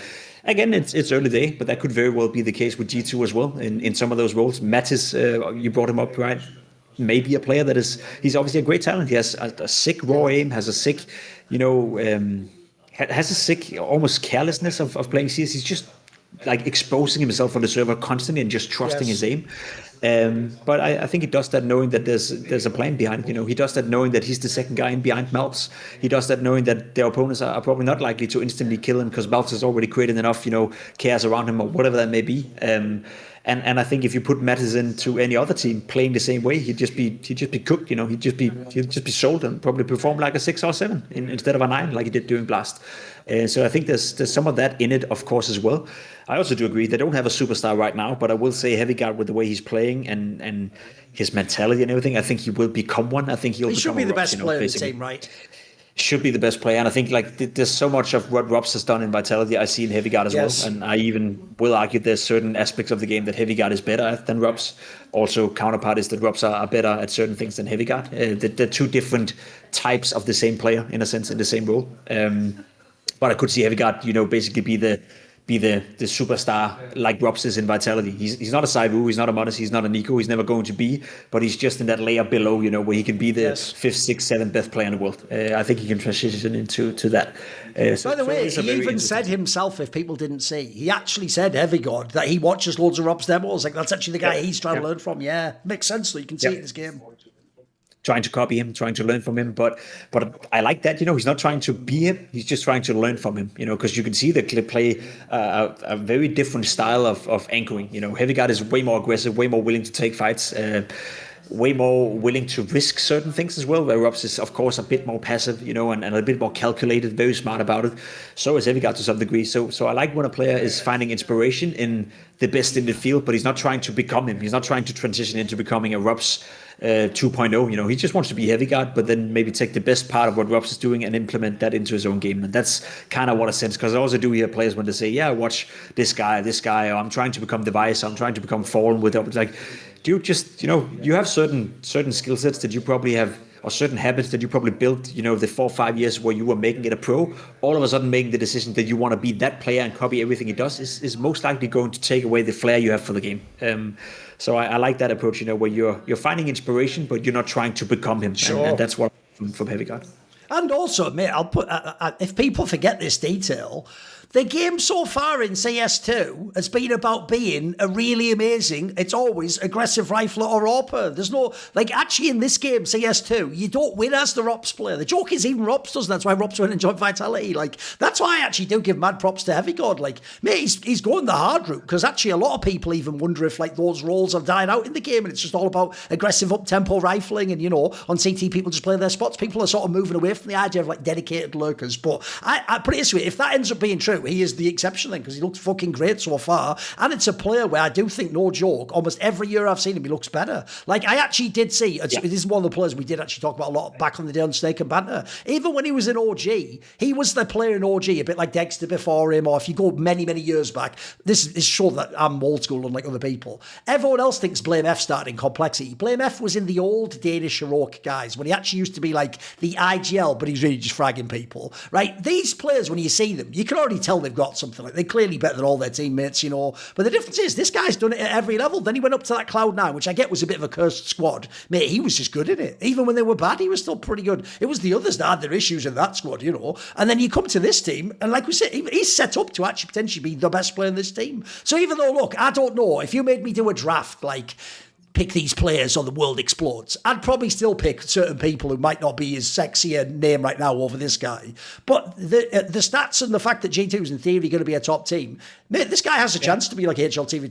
again, it's early day, but that could very well be the case with G2 as well in some of those roles. Matys, you brought him up, right? Maybe a player he's obviously a great talent. He has a sick raw aim, has a sick, has a sick almost carelessness of playing CS. He's just like exposing himself on the server constantly and just trusting his aim. But I think he does that knowing that there's a plan behind it. He does that knowing that he's the second guy in behind malbs. He does that knowing that their opponents are probably not likely to instantly kill him because malbs has already created enough, chaos around him or whatever that may be. And I think if you put Matys into any other team playing the same way, he'd just be cooked. He'd just be sold and probably perform like a 6 or 7 instead of a 9 like he did during Blast. So I think there's some of that in it, of course, as well. I also do agree they don't have a superstar right now, but I will say HeavyGod with the way he's playing and his mentality and everything, I think he will become one. I think he should be the best player in the team, right? Should be the best player, and I think like there's so much of what Rops has done in Vitality I see in HeavyGod as well, and I even will argue there's certain aspects of the game that HeavyGod is better at than Rops. Also, counterpart is that Rops are better at certain things than HeavyGod. They're two different types of the same player in a sense in the same role. But I could see HeavyGod, basically be the superstar like Rops is in Vitality. He's not a Saivu, he's not a Modest, he's not a Nico, he's never going to be, but he's just in that layer below, where he can be the 5th, 6th, 7th best player in the world. I think he can transition into that. By the way, he even said himself, if people didn't see, he actually said HeavyGod that he watches loads of Rob's demos. Like that's actually the guy he's trying to learn from. Yeah, makes sense. So you can see it in this game. Trying to copy him, trying to learn from him, but I like that. He's not trying to be him; he's just trying to learn from him. Because you can see the clip play a very different style of anchoring. HeavyGod is way more aggressive, way more willing to take fights, way more willing to risk certain things as well. Where Robs is, of course, a bit more passive, and a bit more calculated, very smart about it. So is HeavyGod to some degree. So I like when a player is finding inspiration in the best in the field, but he's not trying to become him. He's not trying to transition into becoming a Robs 2.0. He just wants to be HeavyGod, but then maybe take the best part of what Robs is doing and implement that into his own game. And that's kind of what I sense, because I also do hear players when they say, yeah, watch this guy, or I'm trying to become Device, I'm trying to become Fallen with it. It's like, dude, just, you have certain skill sets that you probably have, or certain habits that you probably built, the 4 or 5 years where you were making it a pro. All of a sudden making the decision that you want to be that player and copy everything he does is most likely going to take away the flair you have for the game. So I like that approach, where you're finding inspiration, but you're not trying to become him. Sure. And that's what from HeavyGod. And also, mate, I'll put if people forget this detail, The game so far in CS2 has been about being a really amazing, it's always aggressive rifler or AWPer. There's no, actually in this game, CS2, you don't win as the ROPS player. The joke is even ROPS doesn't. That's why ROPS went and joined Vitality. That's why I actually do give mad props to HeavyGod. Mate, he's going the hard route, because actually a lot of people even wonder if, those roles have died out in the game and it's just all about aggressive up-tempo rifling and, on CT people just play their spots. People are sort of moving away from the idea of, dedicated lurkers. But I put it this way, if that ends up being true, he is the exception then, because he looks fucking great so far. And it's a player where I do think, no joke, almost every year I've seen him, he looks better. I actually did see, this is one of the players we did actually talk about a lot back on the day on Snake and Banter. Even when he was in OG, he was the player in OG, a bit like Dexter before him, or if you go many, many years back, this is sure that I'm old school unlike other people. Everyone else thinks Blame F started in Complexity. Blame F was in the old Danish heroic guys, when he actually used to be the IGL, but he's really just fragging people, right? These players, when you see them, you can already tell they've got something. They're clearly better than all their teammates, But the difference is, this guy's done it at every level. Then he went up to that Cloud9, which I get was a bit of a cursed squad. Mate, he was just good in it. Even when they were bad, he was still pretty good. It was the others that had their issues in that squad, And then you come to this team, and like we said, he's set up to actually potentially be the best player in this team. So even though, look, I don't know, if you made me do a draft, pick these players or the world explodes, I'd probably still pick certain people who might not be as sexy a name right now over this guy. But the stats and the fact that G2 is in theory going to be a top team, mate, this guy has a chance to be HLTV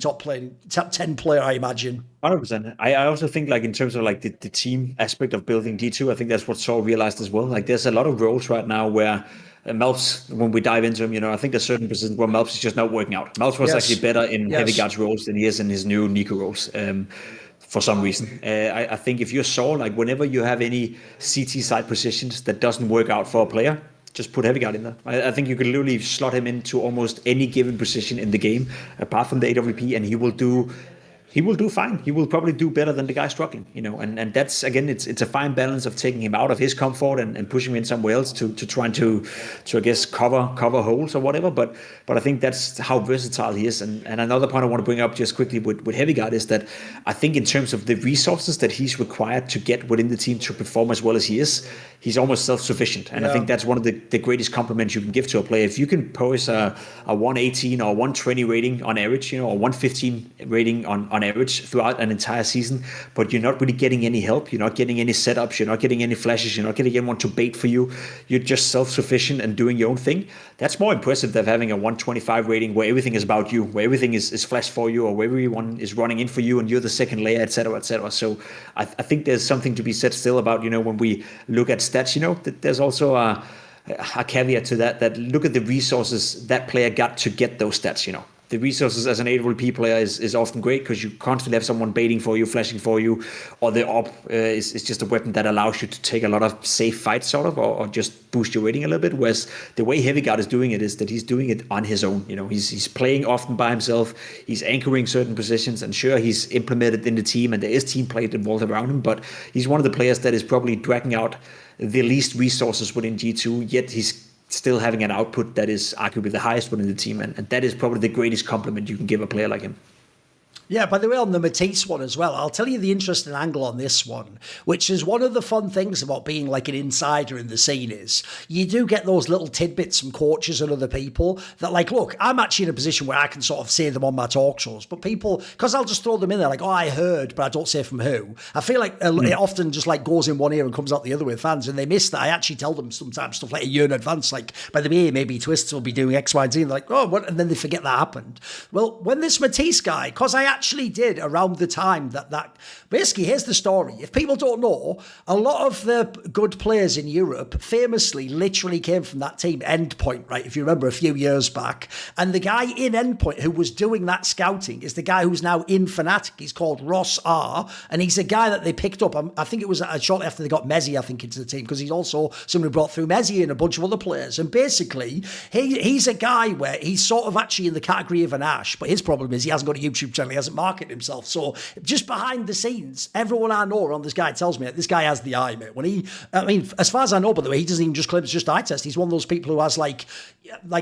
top 10 player, I imagine. 100%. I also think in terms of the team aspect of building D2, I think that's what Saul realized as well. There's a lot of roles right now where malbs, when we dive into him, I think there's certain positions where malbs is just not working out. Malbs was actually better in HeavyGod's roles than he is in his new Nico roles. For some reason. I think if you're Saul, whenever you have any CT side positions that doesn't work out for a player, just put HeavyGod in there. I think you can literally slot him into almost any given position in the game, apart from the AWP, and he will do fine. He will probably do better than the guy struggling, and that's, again, it's a fine balance of taking him out of his comfort and pushing him in somewhere else to trying to I guess cover holes or whatever. But I think that's how versatile he is. And another point I want to bring up just quickly with HeavyGod is that I think in terms of the resources that he's required to get within the team to perform as well as he is, he's almost self-sufficient. And I think that's one of the greatest compliments you can give to a player. If you can pose a 118 or 120 rating on average, or 115 rating on average throughout an entire season, but you're not really getting any help, you're not getting any setups, you're not getting any flashes, you're not getting anyone to bait for you, you're just self-sufficient and doing your own thing, that's more impressive than having a 125 rating where everything is about you, where everything is flash for you, or where everyone is running in for you and you're the second layer, etc., etc. So I think there's something to be said still about, when we look at stats, that there's also a caveat to that look at the resources that player got to get those stats, The resources as an AWP player is often great because you constantly have someone baiting for you, flashing for you, or the op is just a weapon that allows you to take a lot of safe fights, sort of, or just boost your rating a little bit. Whereas the way HeavyGod is doing it is that he's doing it on his own. He's playing often by himself. He's anchoring certain positions, and sure, he's implemented in the team, and there is team play involved around him. But he's one of the players that is probably dragging out the least resources within G2. Yet he's still having an output that is arguably the highest one in the team, and that is probably the greatest compliment you can give a player like him. Yeah, by the way, on the Matys one as well, I'll tell you the interesting angle on this one, which is one of the fun things about being an insider in the scene is you do get those little tidbits from coaches and other people that look, I'm actually in a position where I can sort of say them on my talk shows, but people, because I'll just throw them in there oh, I heard, but I don't say from who. I feel like it often just goes in one ear and comes out the other with fans, and they miss that. I actually tell them sometimes stuff a year in advance, by the way, maybe Twists will be doing X, Y, and Z, and they're oh, what? And then they forget that happened. Well, when this Matys guy, because I actually did around the time that basically, here's the story. If people don't know, a lot of the good players in Europe famously literally came from that team Endpoint, right? If you remember a few years back. And the guy in Endpoint who was doing that scouting is the guy who's now in Fnatic. He's called Ross R. And he's a guy that they picked up. I think it was shortly after they got Mezzi, I think, into the team, because he's also someone who brought through Mezzi and a bunch of other players. And basically, he's a guy where he's sort of actually in the category of an Ash, but his problem is he hasn't got a YouTube channel, he hasn't marketed himself. So just behind the scenes, everyone I know around this guy tells me that this guy has the eye, mate. As far as I know, by the way, he doesn't even just claim it's just eye test. He's one of those people who has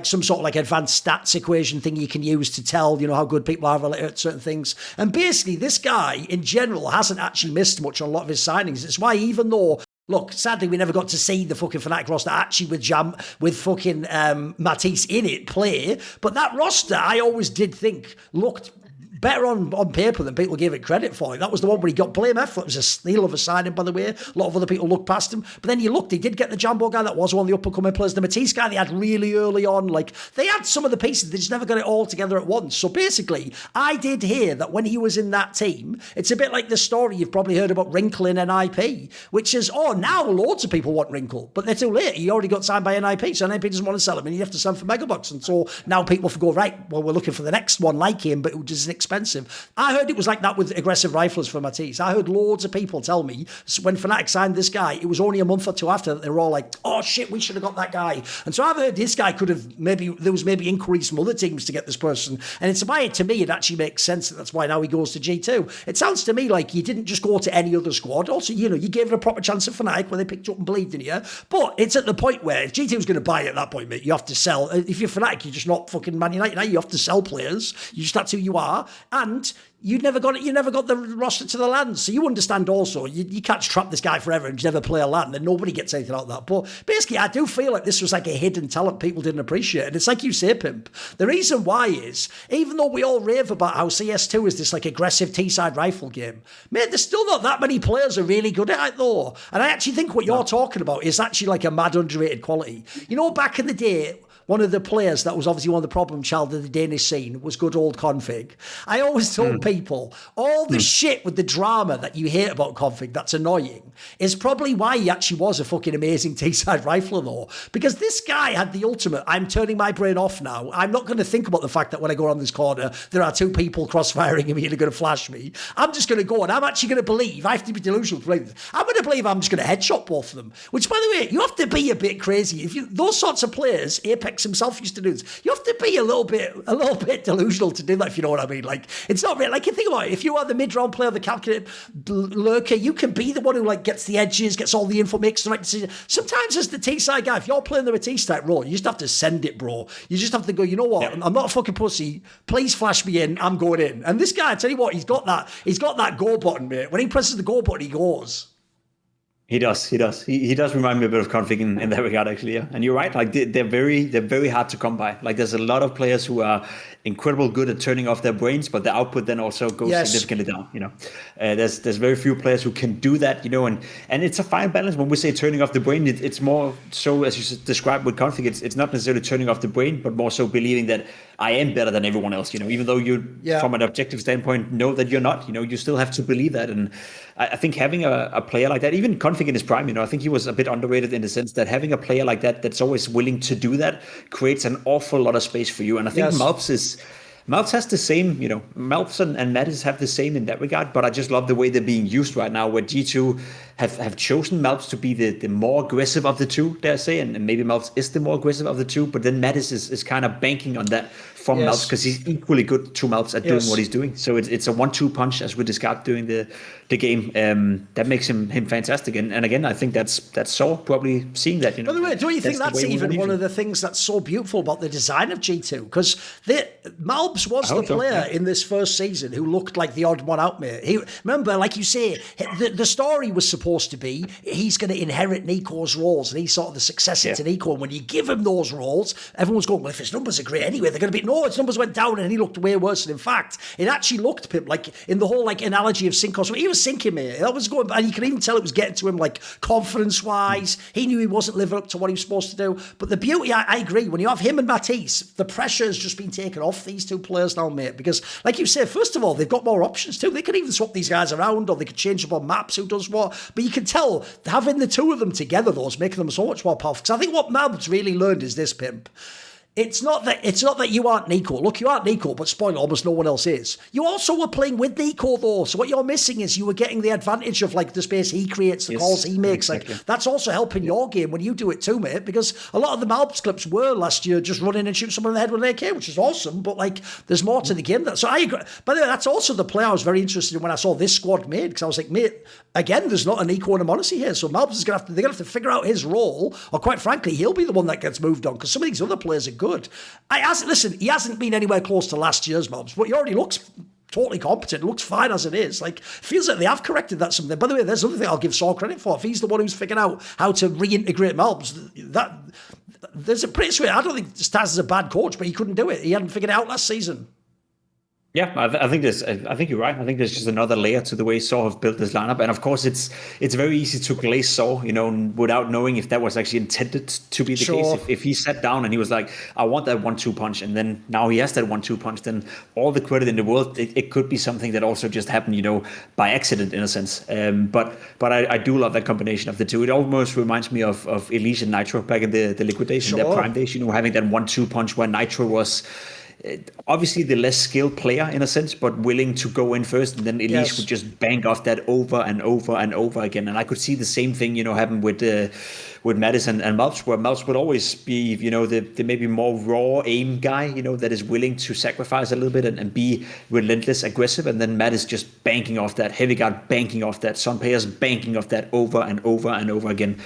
some sort of advanced stats equation thing you can use to tell, how good people are related to certain things. And basically, this guy in general hasn't actually missed much on a lot of his signings. It's why even though Look, sadly, we never got to see the fucking Fnatic roster actually with fucking Matys in it play. But that roster, I always did think looked better on paper than people gave it credit for. Like, that was the one where he got blame F. It was a steal of a signing, by the way. A lot of other people looked past him. But then you looked, he did get the Jambo guy that was one of the up-and-coming players. The Matys guy they had really early on. Like, they had some of the pieces. They just never got it all together at once. So basically, I did hear that when he was in that team, it's a bit like the story you've probably heard about Wrinkle in NIP, which is, now loads of people want Wrinkle, but they're too late. He already got signed by NIP, so NIP doesn't want to sell him, and you have to sell him for megabucks. And so now people go, right, well, we're looking for the next one like him, but who is expensive. I heard it was like that with aggressive riflers for Matys. I heard loads of people tell me when Fnatic signed this guy, it was only a month or two after that they were all like, oh shit, we should have got that guy. And so I've heard this guy there was maybe inquiries from other teams to get this person. And it's why, to me, it actually makes sense that's why now he goes to G2. It sounds to me like you didn't just go to any other squad. Also, you gave it a proper chance at Fnatic when they picked you up and believed in you. But it's at the point where if G2 was going to buy it at that point, mate, you have to sell. If you're Fnatic, you're just not fucking Man United. Now you have to sell players. That's who you are. And you never got the roster to the LAN. So you understand also, you can't trap this guy forever and never play a LAN, and nobody gets anything out of that. But basically, I do feel like this was like a hidden talent people didn't appreciate. And it's like you say, Pimp. The reason why is, even though we all rave about how CS2 is this like aggressive T-side rifle game, mate, there's still not that many players who are really good at it though. And I actually think what you're talking about is actually like a mad underrated quality. Back in the day, one of the players that was obviously one of the problem child of the Danish scene was good old Config. I always told people, all the shit with the drama that you hear about Config that's annoying is probably why he actually was a fucking amazing T-side rifler though. Because this guy had the ultimate, I'm turning my brain off now. I'm not going to think about the fact that when I go around this corner, there are two people crossfiring me and are going to flash me. I'm just going to go and I'm actually going to believe, I have to be delusional to believe this. I'm going to believe I'm just going to headshot both of them. Which, by the way, you have to be a bit crazy. Those sorts of players, Apex himself used to do this. You have to be a little bit delusional to do that, if you know what I mean. Like, it's not really, like, you think about it, if you are the mid-round player, the calculated lurker, you can be the one who like gets the edges, gets all the info, makes the right decision. Sometimes as the T-side guy, if you're playing the Matys type role, you just have to send it, bro. You just have to go, you know what, I'm not a fucking pussy, please flash me in, I'm going in. And this guy, I tell you what, he's got that go button, mate. When he presses the go button, he goes. He does. He does remind me a bit of Config in that regard, actually. Yeah. And you're right. Like they're very hard to come by. Like there's a lot of players who are incredible good at turning off their brains, but the output then also goes significantly down. There's very few players who can do that. And it's a fine balance. When we say turning off the brain, it's more so, as you described with Config. It's not necessarily turning off the brain, but more so believing that I am better than everyone else. Even though you, from an objective standpoint, know that you're not. You still have to believe that. And I think having a player like that, even Config in his prime, I think he was a bit underrated in the sense that having a player like that that's always willing to do that creates an awful lot of space for you. And I think malbs has the same, malbs and matys have the same in that regard, but I just love the way they're being used right now, where G2 have chosen malbs to be the more aggressive of the two, dare I say, and maybe malbs is the more aggressive of the two, but then matys is kind of banking on that from malbs, because he's equally good to malbs at doing what he's doing. So it's a 1-2 punch, as we described during the game. That makes him fantastic. And again, I think that's so probably seeing that. By the way, don't you think that's even one of the things that's so beautiful about the design of G2? Because malbs was the player in this first season who looked like the odd one out, mate. Remember, like you say, the story was supposed to be he's going to inherit Nico's roles, and he's sort of the successor to Nico. And when you give him those roles, everyone's going, well, if his numbers are great anyway, they're going to be... No, his numbers went down and he looked way worse. And in fact, it actually looked, Pimp, like in the whole like analogy of sink or swim, he was sinking, mate. That was going, and you can even tell it was getting to him like confidence-wise. He knew he wasn't living up to what he was supposed to do. But the beauty, I agree, when you have him and Matys, the pressure has just been taken off these two players now, mate. Because, like you say, first of all, they've got more options too. They could even swap these guys around, or they could change up on maps who does what. But you can tell having the two of them together, though, is making them so much more powerful. Because I think what malbs really learned is this, Pimp. It's not that you aren't Nico. Look, you aren't Nico, but spoiler, almost no one else is. You also were playing with Nico, though. So what you're missing is you were getting the advantage of like the space he creates, the calls he makes. Exactly. Like that's also helping your game when you do it too, mate. Because a lot of the malbs clips were last year just running and shoot someone in the head with an AK, which is awesome. But like, there's more to the game. So I agree. By the way, that's also the player I was very interested in when I saw this squad made, because I was like, mate, again, there's not a Nico and a Monacy here. So malbs is they're gonna have to figure out his role, or quite frankly, he'll be the one that gets moved on, because some of these other players are good. Listen, he hasn't been anywhere close to last year's malbs, but he already looks totally competent. It looks fine as it is. Like, feels like they have corrected that something. By the way, there's another thing I'll give Saw credit for. If he's the one who's figured out how to reintegrate malbs, there's a pretty sweet. I don't think Staz is a bad coach, but he couldn't do it. He hadn't figured it out last season. Yeah, I think you're right. I think there's just another layer to the way Saw have built this lineup, and of course, it's very easy to glaze Saw, without knowing if that was actually intended to be the case. If he sat down and he was like, "I want that 1-2 punch," and then now he has that 1-2 punch, then all the credit in the world. It could be something that also just happened, by accident in a sense. But I do love that combination of the two. It almost reminds me of Elise and Nitro back in the liquidation, their prime days. Having that 1-2 punch where Nitro was obviously the less skilled player in a sense, but willing to go in first, and then Elise would just bank off that over and over and over again. And I could see the same thing, happen with matys and malbs, where malbs would always be, the maybe more raw aim guy, that is willing to sacrifice a little bit and be relentless, aggressive, and then matys just banking off that, HeavyGod banking off that, Sun Payers banking off that over and over and over again.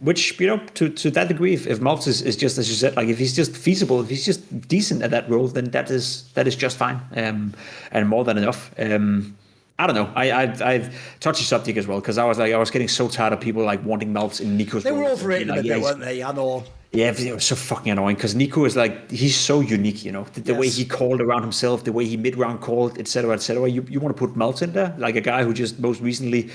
Which, to that degree, if malbs is just, as you said, like if he's just feasible, if he's just decent at that role, then that is just fine, and more than enough. I don't know. I've touched the subject as well, because I was getting so tired of people like wanting malbs in Nico's role. They were overrated a bit, weren't they? I know. Yeah, it was so fucking annoying, because Nico is like, he's so unique, the way he called around himself, the way he mid-round called, etc., etc. You want to put malbs in there, like a guy who just most recently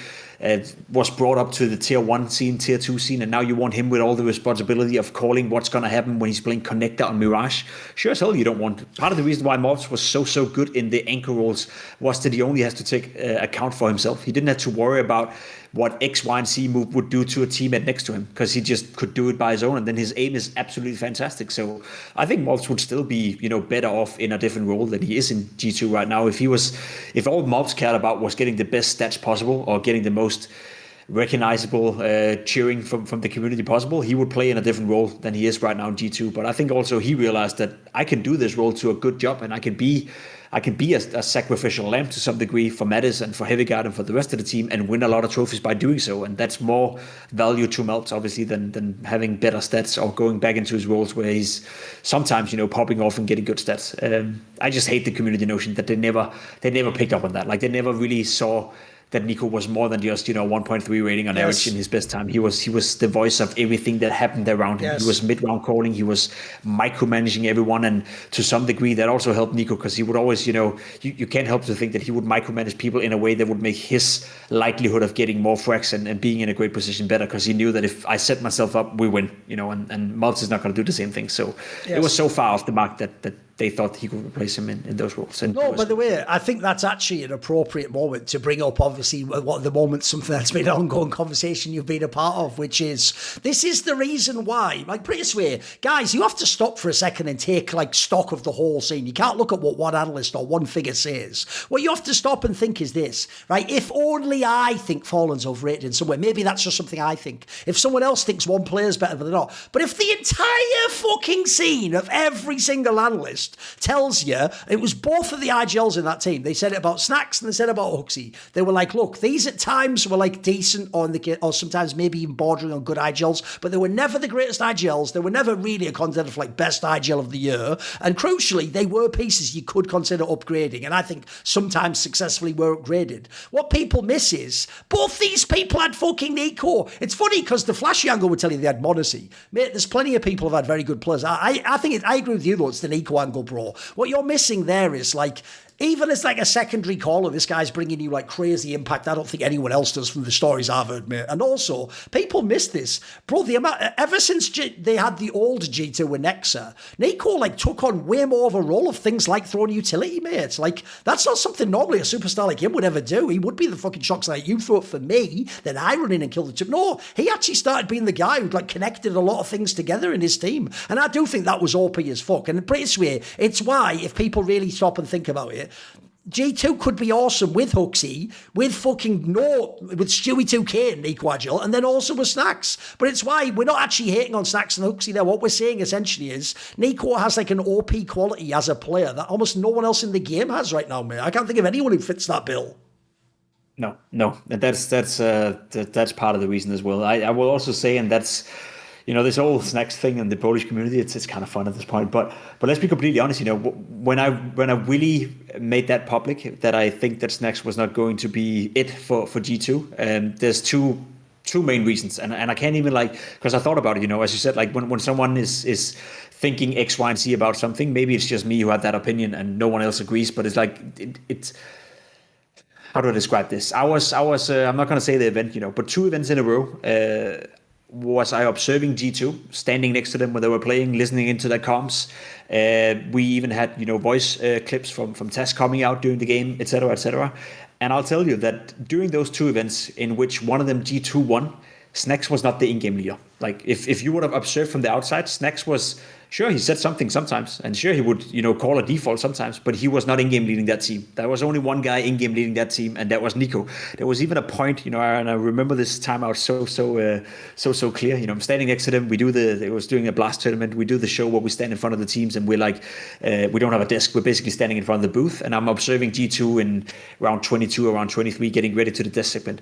was brought up to the tier 1 scene, tier 2 scene, and now you want him with all the responsibility of calling what's going to happen when he's playing Connector on Mirage. Sure as hell you don't want. Part of the reason why malbs was so good in the anchor roles was that he only has to take account for himself. He didn't have to worry about what X, Y, and Z move would do to a teammate next to him, because he just could do it by his own, and then his aim is absolutely fantastic. So I think malbs would still be, better off in a different role than he is in G2 right now. If all malbs cared about was getting the best stats possible, or getting the most recognizable cheering from the community possible, he would play in a different role than he is right now in G2. But I think also he realized that I can do this role to a good job, and I can be a sacrificial lamb to some degree for matys and for HeavyGod and for the rest of the team, and win a lot of trophies by doing so. And that's more value to malbs, obviously, than having better stats or going back into his roles where he's sometimes, popping off and getting good stats. I just hate the community notion that they never picked up on that. Like, they never really saw that Nico was more than just 1.3 rating on average in his best time. He was the voice of everything that happened around him. He was mid-round calling. He was micromanaging everyone, and to some degree that also helped Nico, because he would always, you can't help to think that he would micromanage people in a way that would make his likelihood of getting more frags and being in a great position better, because he knew that if I set myself up, we win, and malbs is not going to do the same thing. So it was so far off the mark that they thought he could replace him in those roles. And no, by the way, I think that's actually an appropriate moment to bring up, obviously, what the moment, something that's been an ongoing conversation you've been a part of, which is, this is the reason why, like, pretty swear, guys, you have to stop for a second and take, like, stock of the whole scene. You can't look at what one analyst or one figure says. What you have to stop and think is this, right? If only I think Fallen's overrated in some way, maybe that's just something I think. If someone else thinks one player's better than not, but if the entire fucking scene of every single analyst tells you, it was both of the IGLs in that team. They said it about Snacks and they said about Huxley. They were like, look, these at times were like decent or sometimes maybe even bordering on good IGLs, but they were never the greatest IGLs. They were never really a contender for like best IGL of the year. And crucially, they were pieces you could consider upgrading. And I think sometimes successfully were upgraded. What people miss is both these people had fucking Nico. It's funny because the flashy angle would tell you they had Monacy. Mate, there's plenty of people who've had very good players. I think I agree with you though, it's the Nico angle, bro. What you're missing there is like, even as like a secondary caller, this guy's bringing you like crazy impact. I don't think anyone else does from the stories I've heard, mate. And also, people miss this. Bro, the amount, ever since they had the old G2 with Nexa, Nico like took on way more of a role of things like throwing utility, mate. Like, that's not something normally a superstar like him would ever do. He would be the fucking shocks like, you throw it for me, then I run in and kill the chip. No, he actually started being the guy who like connected a lot of things together in his team. And I do think that was OP as fuck. And pretty swear, it's why, if people really stop and think about it, G2 could be awesome with Huxley, with Stewie 2K and Nico Agile, and then also with Snacks. But it's why we're not actually hating on Snacks and Huxley there. What we're saying essentially is Nico has like an OP quality as a player that almost no one else in the game has right now, mate. I can't think of anyone who fits that bill. No, that's part of the reason as well. I will also say, and that's, this whole snacks thing in the Polish community, it's kind of fun at this point. But let's be completely honest. When I really made that public that I think that snacks was not going to be it for G2, there's two main reasons, and I can't even because I thought about it. As you said, when someone is thinking X, Y, and Z about something, maybe it's just me who had that opinion and no one else agrees. But it's it's. How do I describe this? I was I'm not going to say the event, but 2 events in a row. Was I observing G2, standing next to them when they were playing, listening into their comms. We even had, voice clips from TES coming out during the game, etc., etc. And I'll tell you that during those 2 events, in which one of them G2 won, Snacks was not the in-game leader. If you would have observed from the outside, Snacks was, sure, he said something sometimes, and sure, he would, call a default sometimes, but he was not in-game leading that team. There was only one guy in-game leading that team, and that was Nico. There was even a point, and I remember this time out so clear. I'm standing next to them. It was doing a blast tournament. We do the show where we stand in front of the teams, and we're we don't have a desk. We're basically standing in front of the booth, and I'm observing G2 in round 22, around 23, getting ready to the desk segment.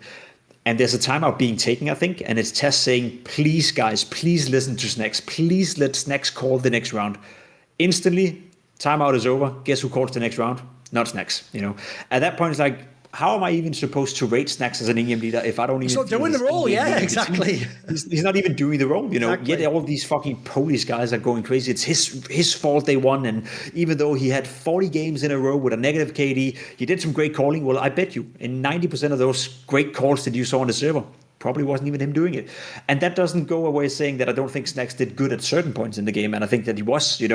And there's a timeout being taken, I think, and it's TES saying, please, guys, please listen to Snacks. Please let Snacks call the next round. Instantly, timeout is over. Guess who calls the next round? Not Snacks. At that point, it's how am I even supposed to rate Snacks as an in-game leader if I don't even... He's not doing the role, yeah, exactly. He's not even doing the role, Exactly. Yet all these fucking Polish guys are going crazy. It's his fault they won, and even though he had 40 games in a row with a negative KD, he did some great calling. Well, I bet you, in 90% of those great calls that you saw on the server, probably wasn't even him doing it. And that doesn't go away saying that I don't think Snacks did good at certain points in the game. And I think that he was, he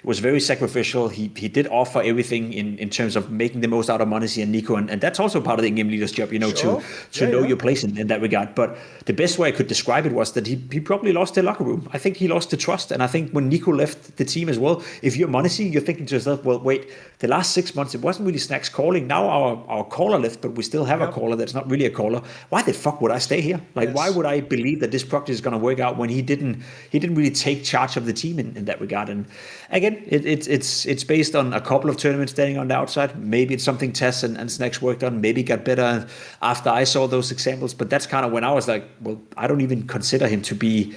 was very sacrificial. He did offer everything in terms of making the most out of Monacy and Nico. And that's also part of the in-game leader's job, Sure. to know your place in that regard. But the best way I could describe it was that he probably lost the locker room. I think he lost the trust. And I think when Nico left the team as well, if you're Monacy, you're thinking to yourself, well, wait, the last 6 months, it wasn't really Snacks calling. Now our caller left, but we still have a caller that's not really a caller. Why the fuck would I stay here? Yes. Why would I believe that this project is going to work out when he didn't really take charge of the team in that regard? And again, it's based on a couple of tournaments standing on the outside. Maybe it's something TES and Snacks worked on. Maybe it got better after I saw those examples. But that's kind of when I was like, well, I don't even consider him to be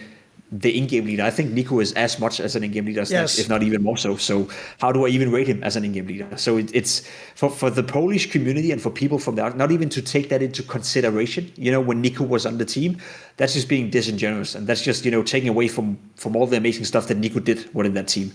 the in-game leader. I think Nico is as much as an in-game leader as Snacks, if not even more so. So how do I even rate him as an in-game leader? So it's for the Polish community and for people from there, not even to take that into consideration, when Nico was on the team, that's just being disingenuous. And that's just, taking away from all the amazing stuff that Nico did within that team.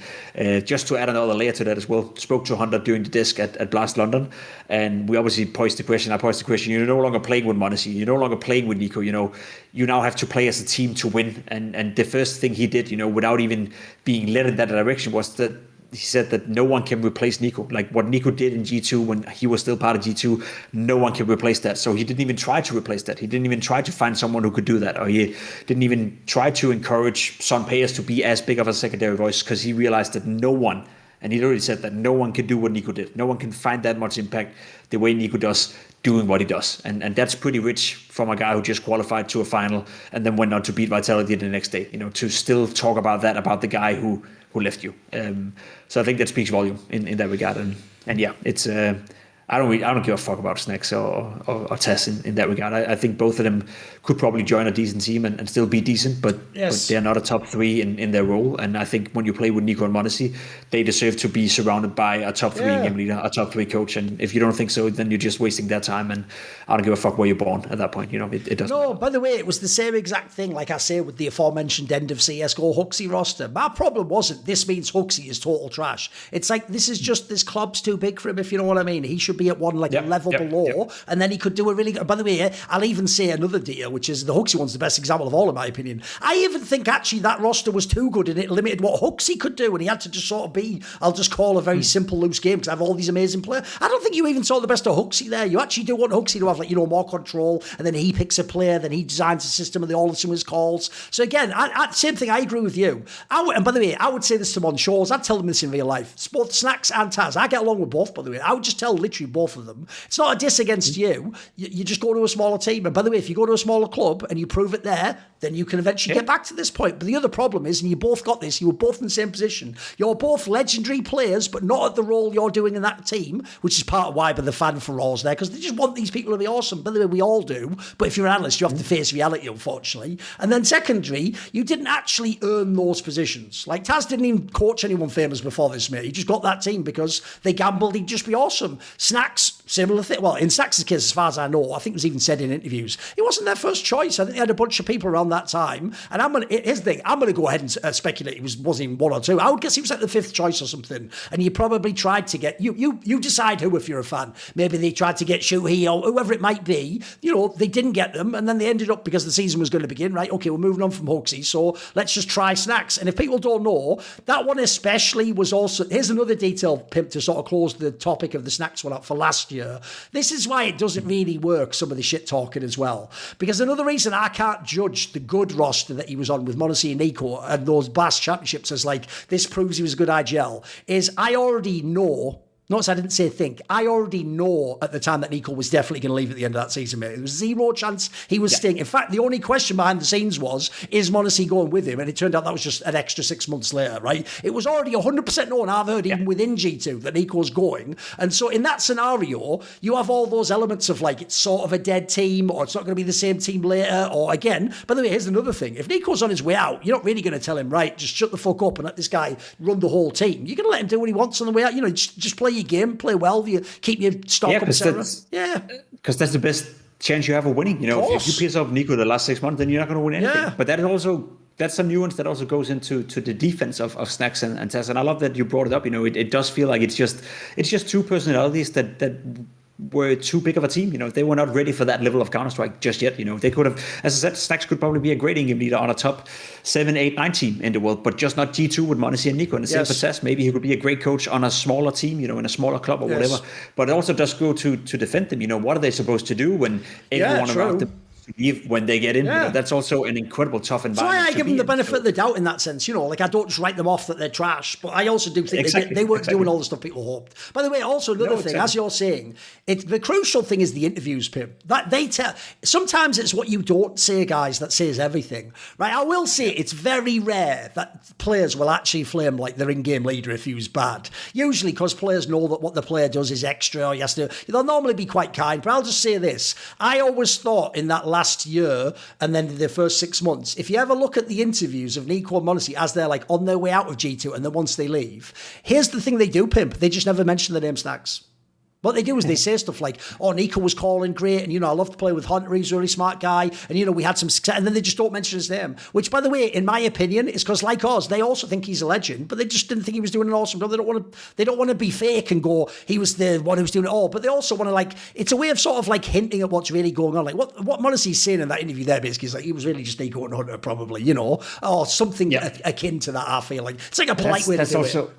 Just to add another layer to that as well, spoke to Hunter during the disc at Blast London. And we obviously posed the question, you're no longer playing with Monacy, you're no longer playing with Nico, you now have to play as a team to win. And the first thing he did, without even being led in that direction, was that he said that no one can replace Nico. Like what Nico did in G2 when he was still part of G2, no one can replace that. So he didn't even try to replace that. He didn't even try to find someone who could do that. Or he didn't even try to encourage Son Payers to be as big of a secondary voice, because he realized that no one, and he already said that no one can do what Nico did. No one can find that much impact the way Nico does, doing what he does. And that's pretty rich from a guy who just qualified to a final and then went on to beat Vitality the next day, to still talk about that, about the guy who left you. So I think that speaks volume in that regard. And yeah, it's I don't give a fuck about Snacks or TES in that regard. I think both of them could probably join a decent team and still be decent, but they're not a top 3 in their role. And I think when you play with Nico and Monacy, they deserve to be surrounded by a top 3 game leader, a top 3 coach. And if you don't think so, then you're just wasting their time. And I don't give a fuck where you're born at that point. It doesn't. No, by the way, it was the same exact thing, like I say, with the aforementioned end of CSGO Huxley roster. My problem wasn't this means Huxley is total trash. It's like, this club's too big for him, if you know what I mean. He should be at one a level below, and then he could do a really good. By the way, I'll even say another deal, which is the Huxley one's the best example of all, in my opinion. I even think actually that roster was too good and it limited what Huxley could do, and he had to just sort of be, I'll just call a very simple loose game because I have all these amazing players. I don't think you even saw the best of Huxley there. You actually do want Huxley to have more control, and then he picks a player, then he designs a system, and they all listen to his calls. So again, same thing. I agree with you. And by the way, I would say this to MonShores. I'd tell them this in real life. Both Snacks and Taz. I get along with both, by the way. I would just tell literally you, both of them. It's not a diss against you. You just go to a smaller team. And by the way, if you go to a smaller club and you prove it there, then you can eventually get back to this point. But the other problem is, and you both got this, you were both in the same position. You're both legendary players, but not at the role you're doing in that team, which is part of why the fan for Raw's there, because they just want these people to be awesome. By the way, we all do. But if you're an analyst, you have to face reality, unfortunately. And then secondary, you didn't actually earn those positions. Like, Taz didn't even coach anyone famous before this, mate. He just got that team because they gambled he'd just be awesome. Snacks, similar thing. Well, in Snacks' case, as far as I know, I think it was even said in interviews, it wasn't their first choice. I think they had a bunch of people around that time. And here's the thing, I'm going to go ahead and speculate it wasn't even one or two. I would guess he was like the fifth choice or something. And you probably tried to get, you decide who if you're a fan. Maybe they tried to get Shuhei or whoever it might be. You know, they didn't get them. And then they ended up, because the season was going to begin, right? Okay, we're moving on from Hoaxy. So let's just try Snacks. And if people don't know, that one especially was also, here's another detail, Pimp, to sort of close the topic of the Snacks one up for last year. This is why it doesn't really work, some of the shit talking as well. Because another reason I can't judge the good roster that he was on with m0NESY and Nico and those Blast Championships as like, this proves he was a good IGL, is I already know. Notice I didn't say think. I already know at the time that Nico was definitely going to leave at the end of that season, mate. There was zero chance he was staying. In fact, the only question behind the scenes was, is m0NESY going with him? And it turned out that was just an extra 6 months later, right? It was already 100% known, I've heard even within G2, that Nico's going. And so in that scenario, you have all those elements of like, it's sort of a dead team, or it's not going to be the same team later, or again, by the way, here's another thing. If Nico's on his way out, you're not really going to tell him, right, just shut the fuck up and let this guy run the whole team. You're going to let him do what he wants on the way out. You know, just play your game, play well, you keep your stock up, etc. Yeah, because that's the best chance you have of winning. You know, if you piss off Nico the last 6 months, then you're not going to win anything. Yeah. But that's some nuance that also goes into the defense of Snacks and Taz. And I love that you brought it up. You know, it does feel like it's just two personalities that were too big of a team. You know, they were not ready for that level of Counter-Strike just yet. You know, they could have, as I said, Snacks could probably be a great in-game leader on a top 7, 8, 9 team in the world, but just not G2 with m0NESY and Nico. And the same for Taz. Maybe he could be a great coach on a smaller team, you know, in a smaller club or whatever. But it also does go to defend them. You know, what are they supposed to do when everyone around them leave when they get in? You know, that's also an incredible tough environment. So I give them the benefit of the doubt in that sense, you know, like I don't just write them off that they're trash, but I also do think they weren't doing all the stuff people hoped. By the way, also another thing, as you're saying, the crucial thing is the interviews, Pip. That they tell, sometimes it's what you don't say, guys, that says everything, right? I will say it's very rare that players will actually flame like their in-game leader if he was bad. Usually because players know that what the player does is extra, or he has to, they'll normally be quite kind, but I'll just say this. I always thought in that last year and then the first 6 months, if you ever look at the interviews of Nico and m0NESY as they're like on their way out of G2 and then once they leave, here's the thing they do, Pimp, they just never mention the name Snacks. What they do is they say stuff like, oh, Nico was calling great, and, you know, I love to play with Hunter, he's a really smart guy, and, you know, we had some success, and then they just don't mention his name, which, by the way, in my opinion, is because, like us, they also think he's a legend, but they just didn't think he was doing an awesome job. They don't want to be fake and go, he was the one who was doing it all, but they also want to, like, it's a way of sort of, like, hinting at what's really going on. Like, what m0NESY's saying in that interview there, basically, is like, he was really just Nico and Hunter, probably, you know, or something akin to that, I feel like. It's like a polite way to do it.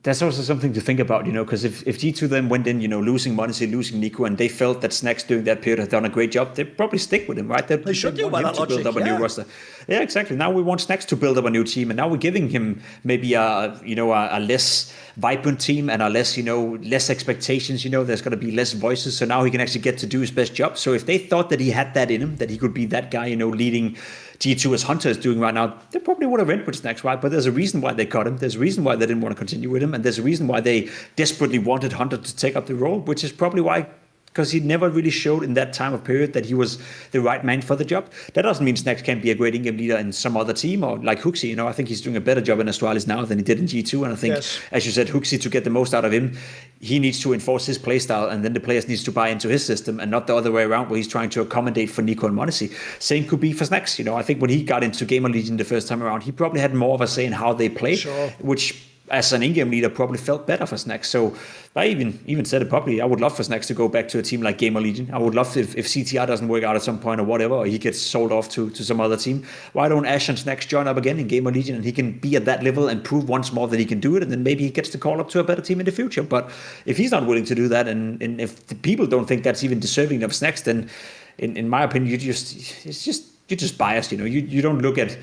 That's also something to think about, you know, because if G2 then went in, you know, losing m0NESY, losing Nico, and they felt that Snacks during that period had done a great job, they'd probably stick with him, right? They should do by that logic, build up a new roster. Yeah, exactly. Now we want Snacks to build up a new team, and now we're giving him maybe a less vibrant team and a less, you know, less expectations. You know, there's going to be less voices, so now he can actually get to do his best job. So if they thought that he had that in him, that he could be that guy, you know, leading G2 as Hunter is doing right now, they probably would have went with Snacks, right? But there's a reason why they cut him. There's a reason why they didn't want to continue with him. And there's a reason why they desperately wanted Hunter to take up the role, which is probably why, because he never really showed in that time of period that he was the right man for the job. That doesn't mean Snacks can't be a great in-game leader in some other team, or like Hoaxy. You know, I think he's doing a better job in Astralis now than he did in G2. And I think, as you said, Hoaxy, to get the most out of him, he needs to enforce his playstyle, and then the players needs to buy into his system, and not the other way around where he's trying to accommodate for Nico and m0NESY. Same could be for Snacks. You know, I think when he got into Gamer Legion the first time around, he probably had more of a say in how they play, which as an in-game leader probably felt better for Snacks. So I even said it publicly, I would love for Snacks to go back to a team like Gamer Legion. I would love if CTR doesn't work out at some point or whatever, or he gets sold off to some other team. Why don't Ash and Snacks join up again in Gamer Legion, and he can be at that level and prove once more that he can do it, and then maybe he gets to call up to a better team in the future. But if he's not willing to do that, and if the people don't think that's even deserving of Snacks, then in my opinion, you're just biased. You know, you don't look at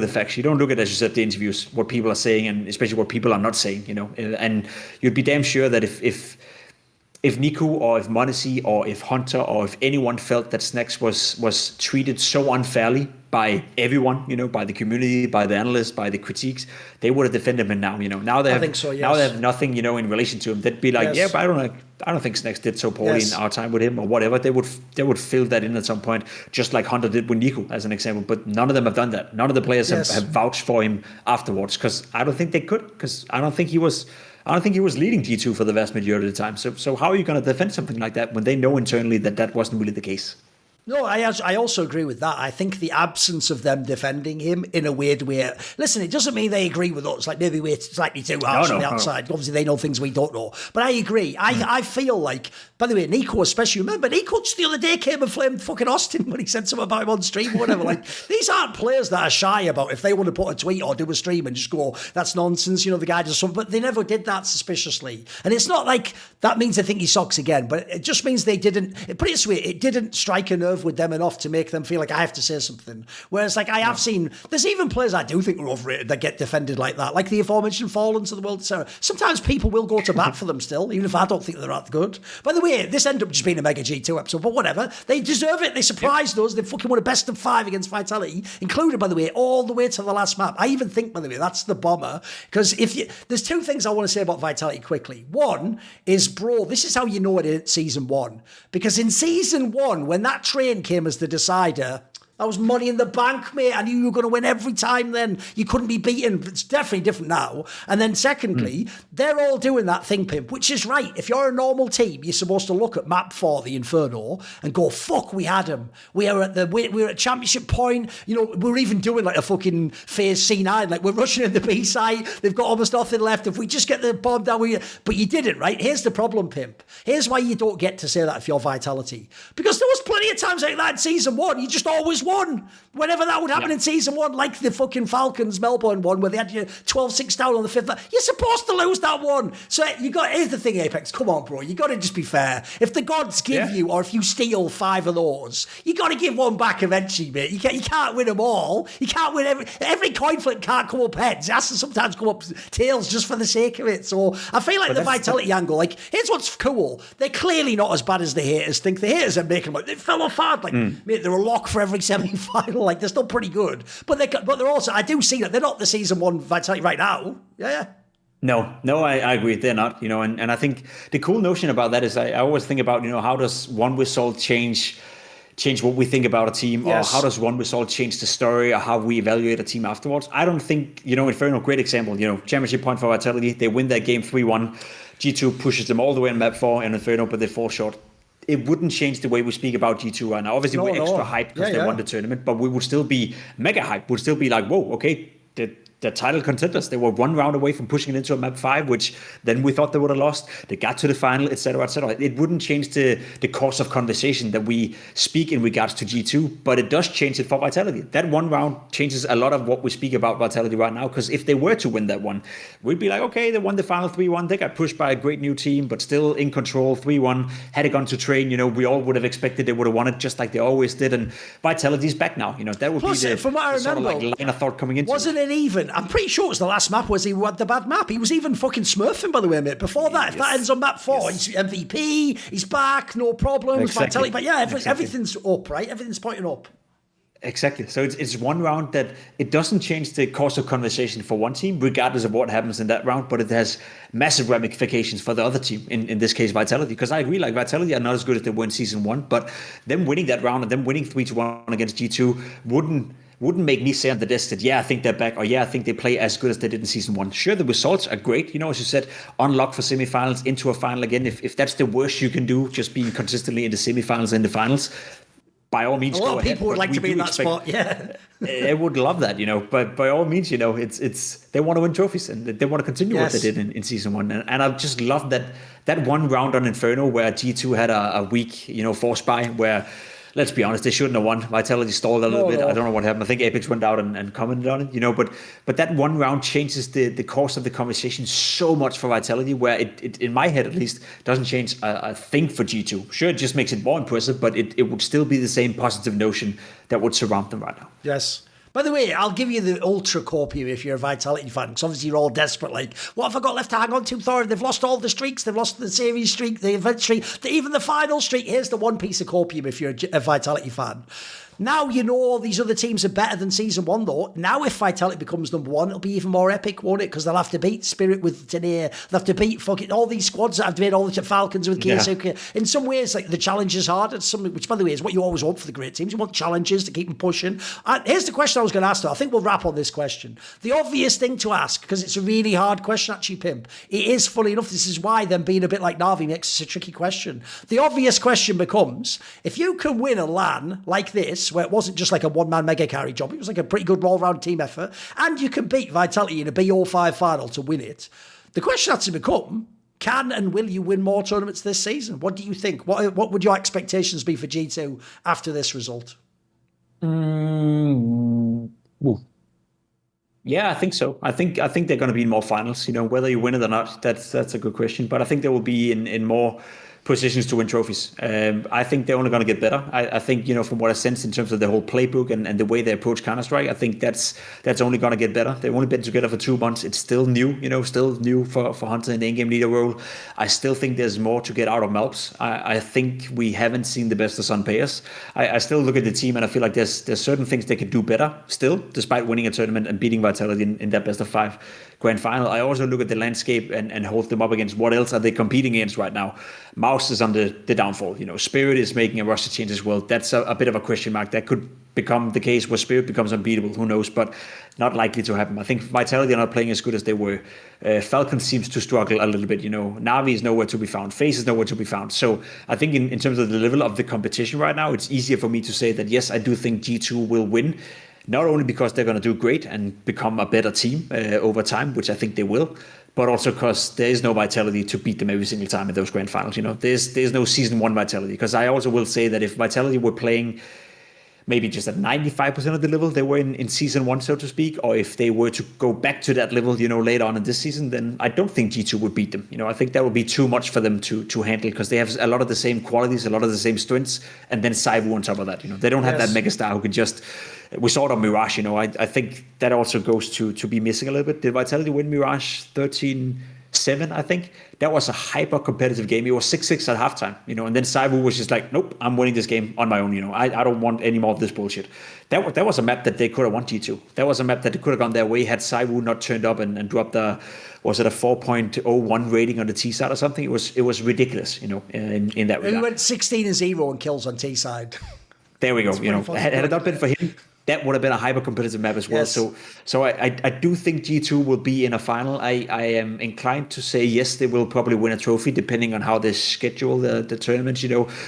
the facts. You don't look at, as you said, the interviews, what people are saying, and especially what people are not saying, you know. And you'd be damn sure that if if Nico or if matys or if Hunter or if anyone felt that Snacks was treated so unfairly by everyone, by the community, by the analysts, by the critiques, they would have defended him now. Now they have, I think so, yes. Now they have nothing, in relation to him. They'd be like, Yes. yeah, but I don't think Snacks did so poorly in our time with him or whatever. They would fill that in at some point, just like Hunter did with Nico, as an example. But none of them have done that. None of the players have vouched for him afterwards, because I don't think they could, because I don't think he was leading G2 for the vast majority of the time. So how are you going to defend something like that when they know internally that wasn't really the case? No, I also agree with that. I think the absence of them defending him in a weird way. Listen, it doesn't mean they agree with us. Like, maybe we're slightly too harsh on the outside. Obviously, they know things we don't know. But I agree. I feel like, by the way, Nico especially, remember, Nico just the other day came and flamed fucking Austin when he said something about him on stream or whatever. Like, these aren't players that are shy about if they want to put a tweet or do a stream and just go, that's nonsense, the guy does something. But they never did that suspiciously. And it's not like that means they think he sucks again, but it just means they didn't, put it this way, it didn't strike a nerve with them enough to make them feel like I have to say something. Whereas, like, I have seen, there's even players I do think are overrated that get defended like that, like the aforementioned Falcons of the world. Sometimes people will go to bat for them still, even if I don't think they're that good. By the way, this ended up just being a Mega G2 episode, but whatever. They deserve it. They surprised us. They fucking won a best of 5 against Vitality, included, by the way, all the way to the last map. I even think, by the way, that's the bomber. Because there's 2 things I want to say about Vitality quickly. One is, bro, this is how you know it in Season 1. Because in Season 1, when that train came as the decider, that was money in the bank, mate. I knew you were going to win every time then. You couldn't be beaten. It's definitely different now. And then secondly, they're all doing that thing, Pimp, which is right. If you're a normal team, you're supposed to look at map 4, the Inferno, and go, fuck, we had him. We were at championship point. We're even doing like a fucking FaZe C9. Like, we're rushing in the B side. They've got almost nothing left. If we just get the bomb down, but you didn't, right? Here's the problem, Pimp. Here's why you don't get to say that if you're Vitality. Because there was plenty of times like that in Season 1. You just always won. Whenever that would happen in Season 1, like the fucking Falcons Melbourne one, where they had you 12-6 down on the 5th. You're supposed to lose that one. So here's the thing, Apex. Come on, bro. You got to just be fair. If the gods give you, or if you steal 5 of those, you got to give one back eventually, mate. You can't win them all. You can't win every coin flip. Can't come up heads. It has to sometimes come up tails just for the sake of it. So I feel like the Vitality angle, like, here's what's cool. They're clearly not as bad as the haters think. The haters are making them, they fell off hard. Like, mate, they're a lock for every semi-final. Like, they're still pretty good, but they're also, I do see that they're not the Season 1 Vitality right now. Yeah. No, I agree. They're not, and I think the cool notion about that is I always think about, how does one result change what we think about a team, or how does one result change the story, or how we evaluate a team afterwards. I don't think, Inferno, great example, championship point for Vitality. They win that game 3-1. G2 pushes them all the way in map 4 and Inferno, but they fall short. It wouldn't change the way we speak about G2 right now. Obviously, we're extra hyped because they won the tournament, but we would still be mega hyped. We'd still be like, whoa, okay, the title contenders. They were 1 round away from pushing it into a map 5, which then we thought they would have lost. They got to the final, etc., etc. It wouldn't change the course of conversation that we speak in regards to G2, but it does change it for Vitality. That 1 round changes a lot of what we speak about Vitality right now, because if they were to win that one, we'd be like, okay, they won the final 3-1. They got pushed by a great new team, but still in control, 3-1. Had it gone to train, we all would have expected they would have won it just like they always did. And Vitality's back now. That would Plus, be from what I remember, sort of like line of thought coming into wasn't it even? I'm pretty sure it was the last map was he had the bad map. He was even fucking smurfing, by the way, mate. Before that, if that ends on map 4, he's MVP, he's back, no problems. Exactly. But yeah, everything's up, right? Everything's pointing up. Exactly. So it's 1 round that it doesn't change the course of conversation for one team, regardless of what happens in that round, but it has massive ramifications for the other team, in this case, Vitality. Because I agree, like, Vitality are not as good as they were in Season 1, but them winning that round and them winning 3-1 against G2 wouldn't make me say on the desk that, I think they're back, or I think they play as good as they did in Season 1. Sure, the results are great, as you said, unlock for semifinals, into a final again. If that's the worst you can do, just being consistently in the semifinals and the finals, by all means, a lot of people would like to be in that spot. Yeah, they would love that, But by all means, it's they want to win trophies and they want to continue what they did in Season 1. And I just love that 1 round on Inferno where G2 had a weak, force buy where, let's be honest, they shouldn't have won. Vitality stalled a little bit. I don't know what happened. I think Apex went out and commented on it, but that 1 round changes the course of the conversation so much for Vitality, where it in my head at least, doesn't change a thing for G2. Sure, it just makes it more impressive, but it would still be the same positive notion that would surround them right now. Yes. By the way, I'll give you the ultra core here if you're a Vitality fan, because obviously you're all desperate. Like, what have I got left to hang on to, Thorin? They've lost all the streaks. They've lost the series streak, the event streak, even the final streak. Here's the one piece of copium if you're a Vitality fan. Now you know all these other teams are better than Season 1, though. Now if Vitality becomes number 1, it'll be even more epic, won't it? Because they'll have to beat Spirit with Tania. They'll have to beat fucking all these squads that have made all the Falcons with Keisuke. Yeah. In some ways, like, the challenge is harder, which, by the way, is what you always want for the great teams. You want challenges to keep them pushing. Here's the question I was going to ask, though. I think we'll wrap on this question. The obvious thing to ask, because it's a really hard question, actually, Pimp. It is, funny enough, this is why them being a bit like Na'Vi makes it a tricky question. The obvious question becomes, if you can win a LAN like this, where it wasn't just like a one-man mega carry job, it was like a pretty good all-round team effort, and you can beat Vitality in a BO5 final to win it, the question has to become, can and will you win more tournaments this season? What do you think? What would your expectations be for G2 after this result? Yeah, I think so. I think they're going to be in more finals. Whether you win it or not, that's a good question. But I think they will be in more positions to win trophies. I think they're only going to get better. I think, from what I sense in terms of the whole playbook and the way they approach Counter-Strike, I think that's only going to get better. They've only been together for 2 months. It's still new, still new for Hunter in the in-game leader role. I still think there's more to get out of malbs. I think we haven't seen the best of Sun players. I still look at the team and I feel like there's certain things they could do better still, despite winning a tournament and beating Vitality in that best of 5 grand final. I also look at the landscape and hold them up against what else are they competing against right now. Mouse is on the downfall. Spirit is making a roster change as well. That's a bit of a question mark. That could become the case where Spirit becomes unbeatable. Who knows? But not likely to happen. I think Vitality are not playing as good as they were. Falcons seems to struggle a little bit. Na'Vi is nowhere to be found. FaZe is nowhere to be found. So I think in terms of the level of the competition right now, it's easier for me to say that, yes, I do think G2 will win. Not only because they're going to do great and become a better team over time, which I think they will, but also because there is no Vitality to beat them every single time in those grand finals. There's no Season 1 Vitality. Because I also will say that if Vitality were playing maybe just at 95% of the level they were in Season 1, so to speak, or if they were to go back to that level, later on in this season, then I don't think G2 would beat them. I think that would be too much for them to handle, because they have a lot of the same qualities, a lot of the same strengths, and then Saivu on top of that. They don't have that megastar who can just... We saw it on Mirage, I think that also goes to be missing a little bit. Did Vitality win Mirage 13-7, I think? That was a hyper-competitive game. It was 6-6 at halftime, and then Saivu was just like, nope, I'm winning this game on my own, I don't want any more of this bullshit. That was a map that they could have won G2. That was a map that they could have gone their way had Saivu not turned up and dropped was it a 4.01 rating on the T side or something? It was ridiculous, in that regard. He went 16-0 in kills on T side. There we go. Had it not been for him, that would have been a hyper-competitive map as well. Yes. So I do think G2 will be in a final. I am inclined to say yes, they will probably win a trophy, depending on how they schedule the tournament.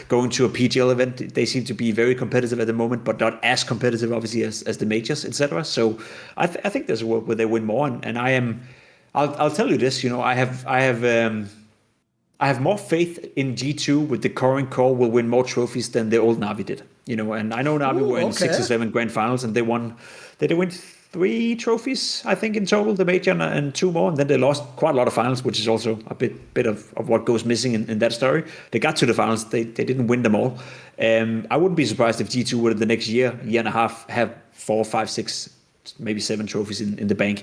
Going to a PGL event, they seem to be very competitive at the moment, but not as competitive, obviously, as the majors, etc. So I think there's a world where they win more, and I'll tell you this. I have more faith in G2 with the current core will win more trophies than the old Na'Vi did. And I know Na'Vi were in 6 or 7 grand finals, and they won 3 trophies, I think, in total, the major and 2 more, and then they lost quite a lot of finals, which is also a bit of what goes missing in that story. They got to the finals, they didn't win them all. I wouldn't be surprised if G2 would, the next year and a half, have 4, 5, 6, maybe 7 trophies in the bank.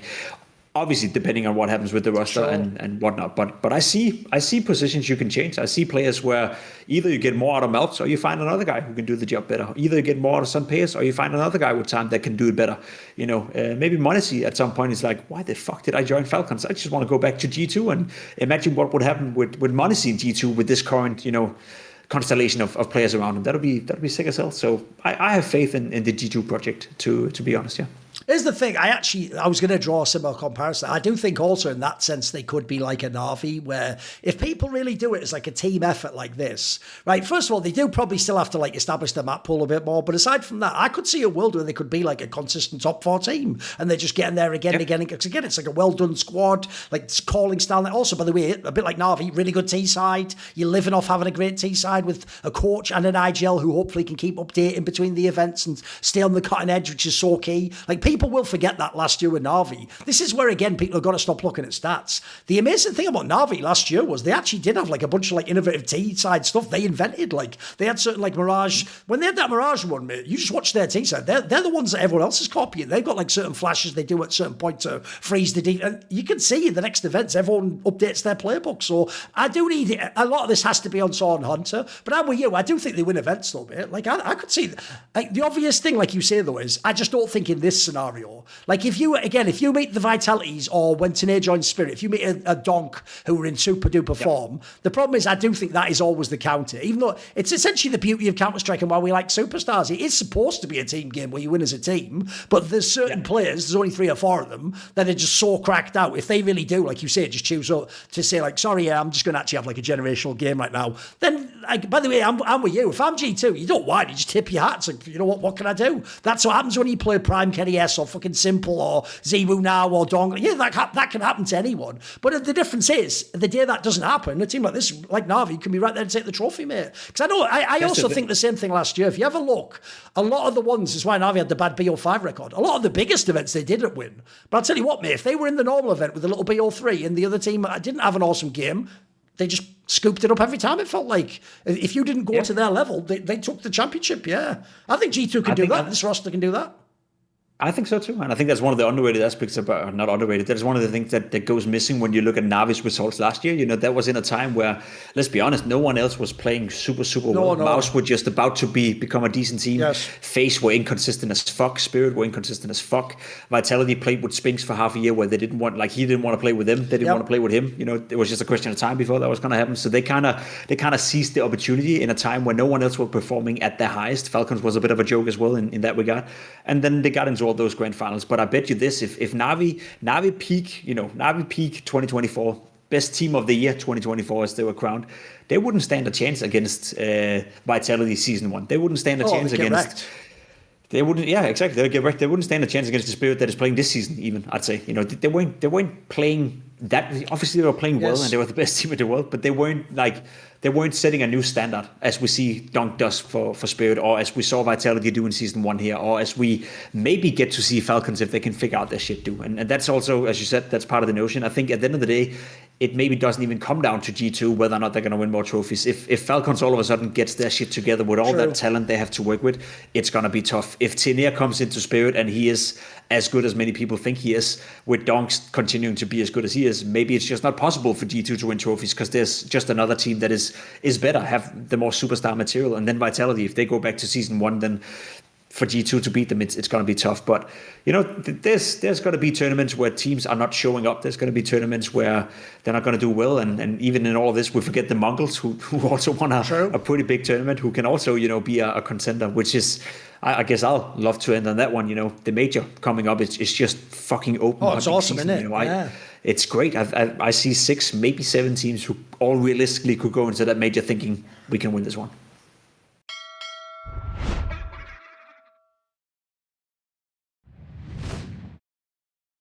Obviously, depending on what happens with the roster and whatnot. But I see positions you can change. I see players where either you get more out of malbs or you find another guy who can do the job better. Either you get more out of Sun players or you find another guy with time that can do it better. Maybe matys at some point is like, why the fuck did I join Falcons? I just want to go back to G2 and imagine what would happen with matys in G2 with this current, constellation of players around him. That'll be sick as hell. So I have faith in the G2 project, to be honest, yeah. Here's the thing. I was going to draw a similar comparison. I do think also in that sense they could be like a Na'Vi, where if people really do it as like a team effort like this, right? First of all, they do probably still have to like establish the map pool a bit more. But aside from that, I could see a world where they could be like a consistent top 4 team, and they're just getting there again and again. Because again, it's like a well done squad, like calling style. Also, by the way, a bit like Na'Vi, really good T side. You're living off having a great T side with a coach and an IGL who hopefully can keep updating between the events and stay on the cutting edge, which is so key. Like people people will forget that last year with Na'Vi. This is where, again, people have got to stop looking at stats. The amazing thing about Na'Vi last year was they actually did have like a bunch of like innovative T-side stuff they invented. Like they had certain like Mirage. When they had that Mirage run, mate, you just watch their T-side. They're the ones that everyone else is copying. They've got like certain flashes they do at certain point to freeze the deep. And you can see in the next events, everyone updates their playbook. So I do need it. A lot of this has to be on Saw and Hunter. But I'm with you. I do think they win events though, mate. Like I could see like the obvious thing, like you say though, is I just don't think in this scenario. Like if you meet the Vitalities or when Tanae joins Spirit, if you meet a Donk who are in super duper form, the problem is I do think that is always the counter. Even though it's essentially the beauty of Counter-Strike and why we like Superstars. It is supposed to be a team game where you win as a team, but there's certain players, there's only 3 or 4 of them, that are just so cracked out. If they really do, like you say, just choose to say like, sorry, I'm just going to actually have like a generational game right now. Then, like, by the way, I'm with you. If I'm G2, you don't whine, you just tip your hat. It's like, you know what can I do? That's what happens when you play Prime Kenny S or fucking Simple or Zebu now or Dong. Yeah, that can happen to anyone. But the difference is, the day that doesn't happen, a team like this, like Na'Vi, can be right there and take the trophy, mate. Because I know, I also think the same thing last year. If you have a look, a lot of the ones, is why Na'Vi had the bad BO5 record. A lot of the biggest events they didn't win. But I'll tell you what, mate, if they were in the normal event with a little BO3 and the other team didn't have an awesome game, they just scooped it up every time. It felt like if you didn't go to their level, they took the championship. Yeah, I think G2 can do that. This roster can do that. I think so too, and I think that's one of the underrated aspects about, not underrated, that's one of the things that goes missing when you look at Navi's results last year. You know, that was in a time where, let's be honest, no one else was playing super well. Mouse were just about to become a decent team. Yes. FaZe were inconsistent as fuck. Spirit were inconsistent as fuck. Vitality played with Spinks for half a year where he didn't want to play with them. They didn't want to play with him. You know, it was just a question of time before that was going to happen. So they kind of seized the opportunity in a time when no one else was performing at their highest. Falcons was a bit of a joke as well in that regard. And then they got into all those grand finals. But I bet you this, if Na'Vi peak, Na'Vi peak 2024, best team of the year 2024 as they were crowned, they wouldn't stand a chance against Vitality season 1. They wouldn't stand a chance against. They wouldn't, yeah, exactly. They'd get wrecked. They wouldn't stand a chance against the Spirit that is playing this season. Even I'd say, they weren't playing that. Obviously, they were playing well, and they were the best team in the world. But they weren't setting a new standard as we see Dunk does for Spirit, or as we saw Vitality do in season 1 here, or as we maybe get to see Falcons if they can figure out their shit do. And that's also, as you said, that's part of the notion. I think at the end of the day, it maybe doesn't even come down to G2 whether or not they're going to win more trophies. If Falcons all of a sudden gets their shit together with all that talent they have to work with, it's going to be tough. If Tinia comes into Spirit and he is as good as many people think he is, with Donks continuing to be as good as he is, maybe it's just not possible for G2 to win trophies because there's just another team that is better, have the more superstar material. And then Vitality, if they go back to season 1, then for G2 to beat them, it's going to be tough. But, there's going to be tournaments where teams are not showing up. There's going to be tournaments where they're not going to do well. And even in all of this, we forget the MongolZ, who also won a pretty big tournament, who can also, be a contender, which is, I guess I'll love to end on that one. The major coming up, it's just fucking open. Oh, it's awesome, season, isn't it? It's great. I see 6, maybe 7 teams who all realistically could go into that major thinking we can win this one.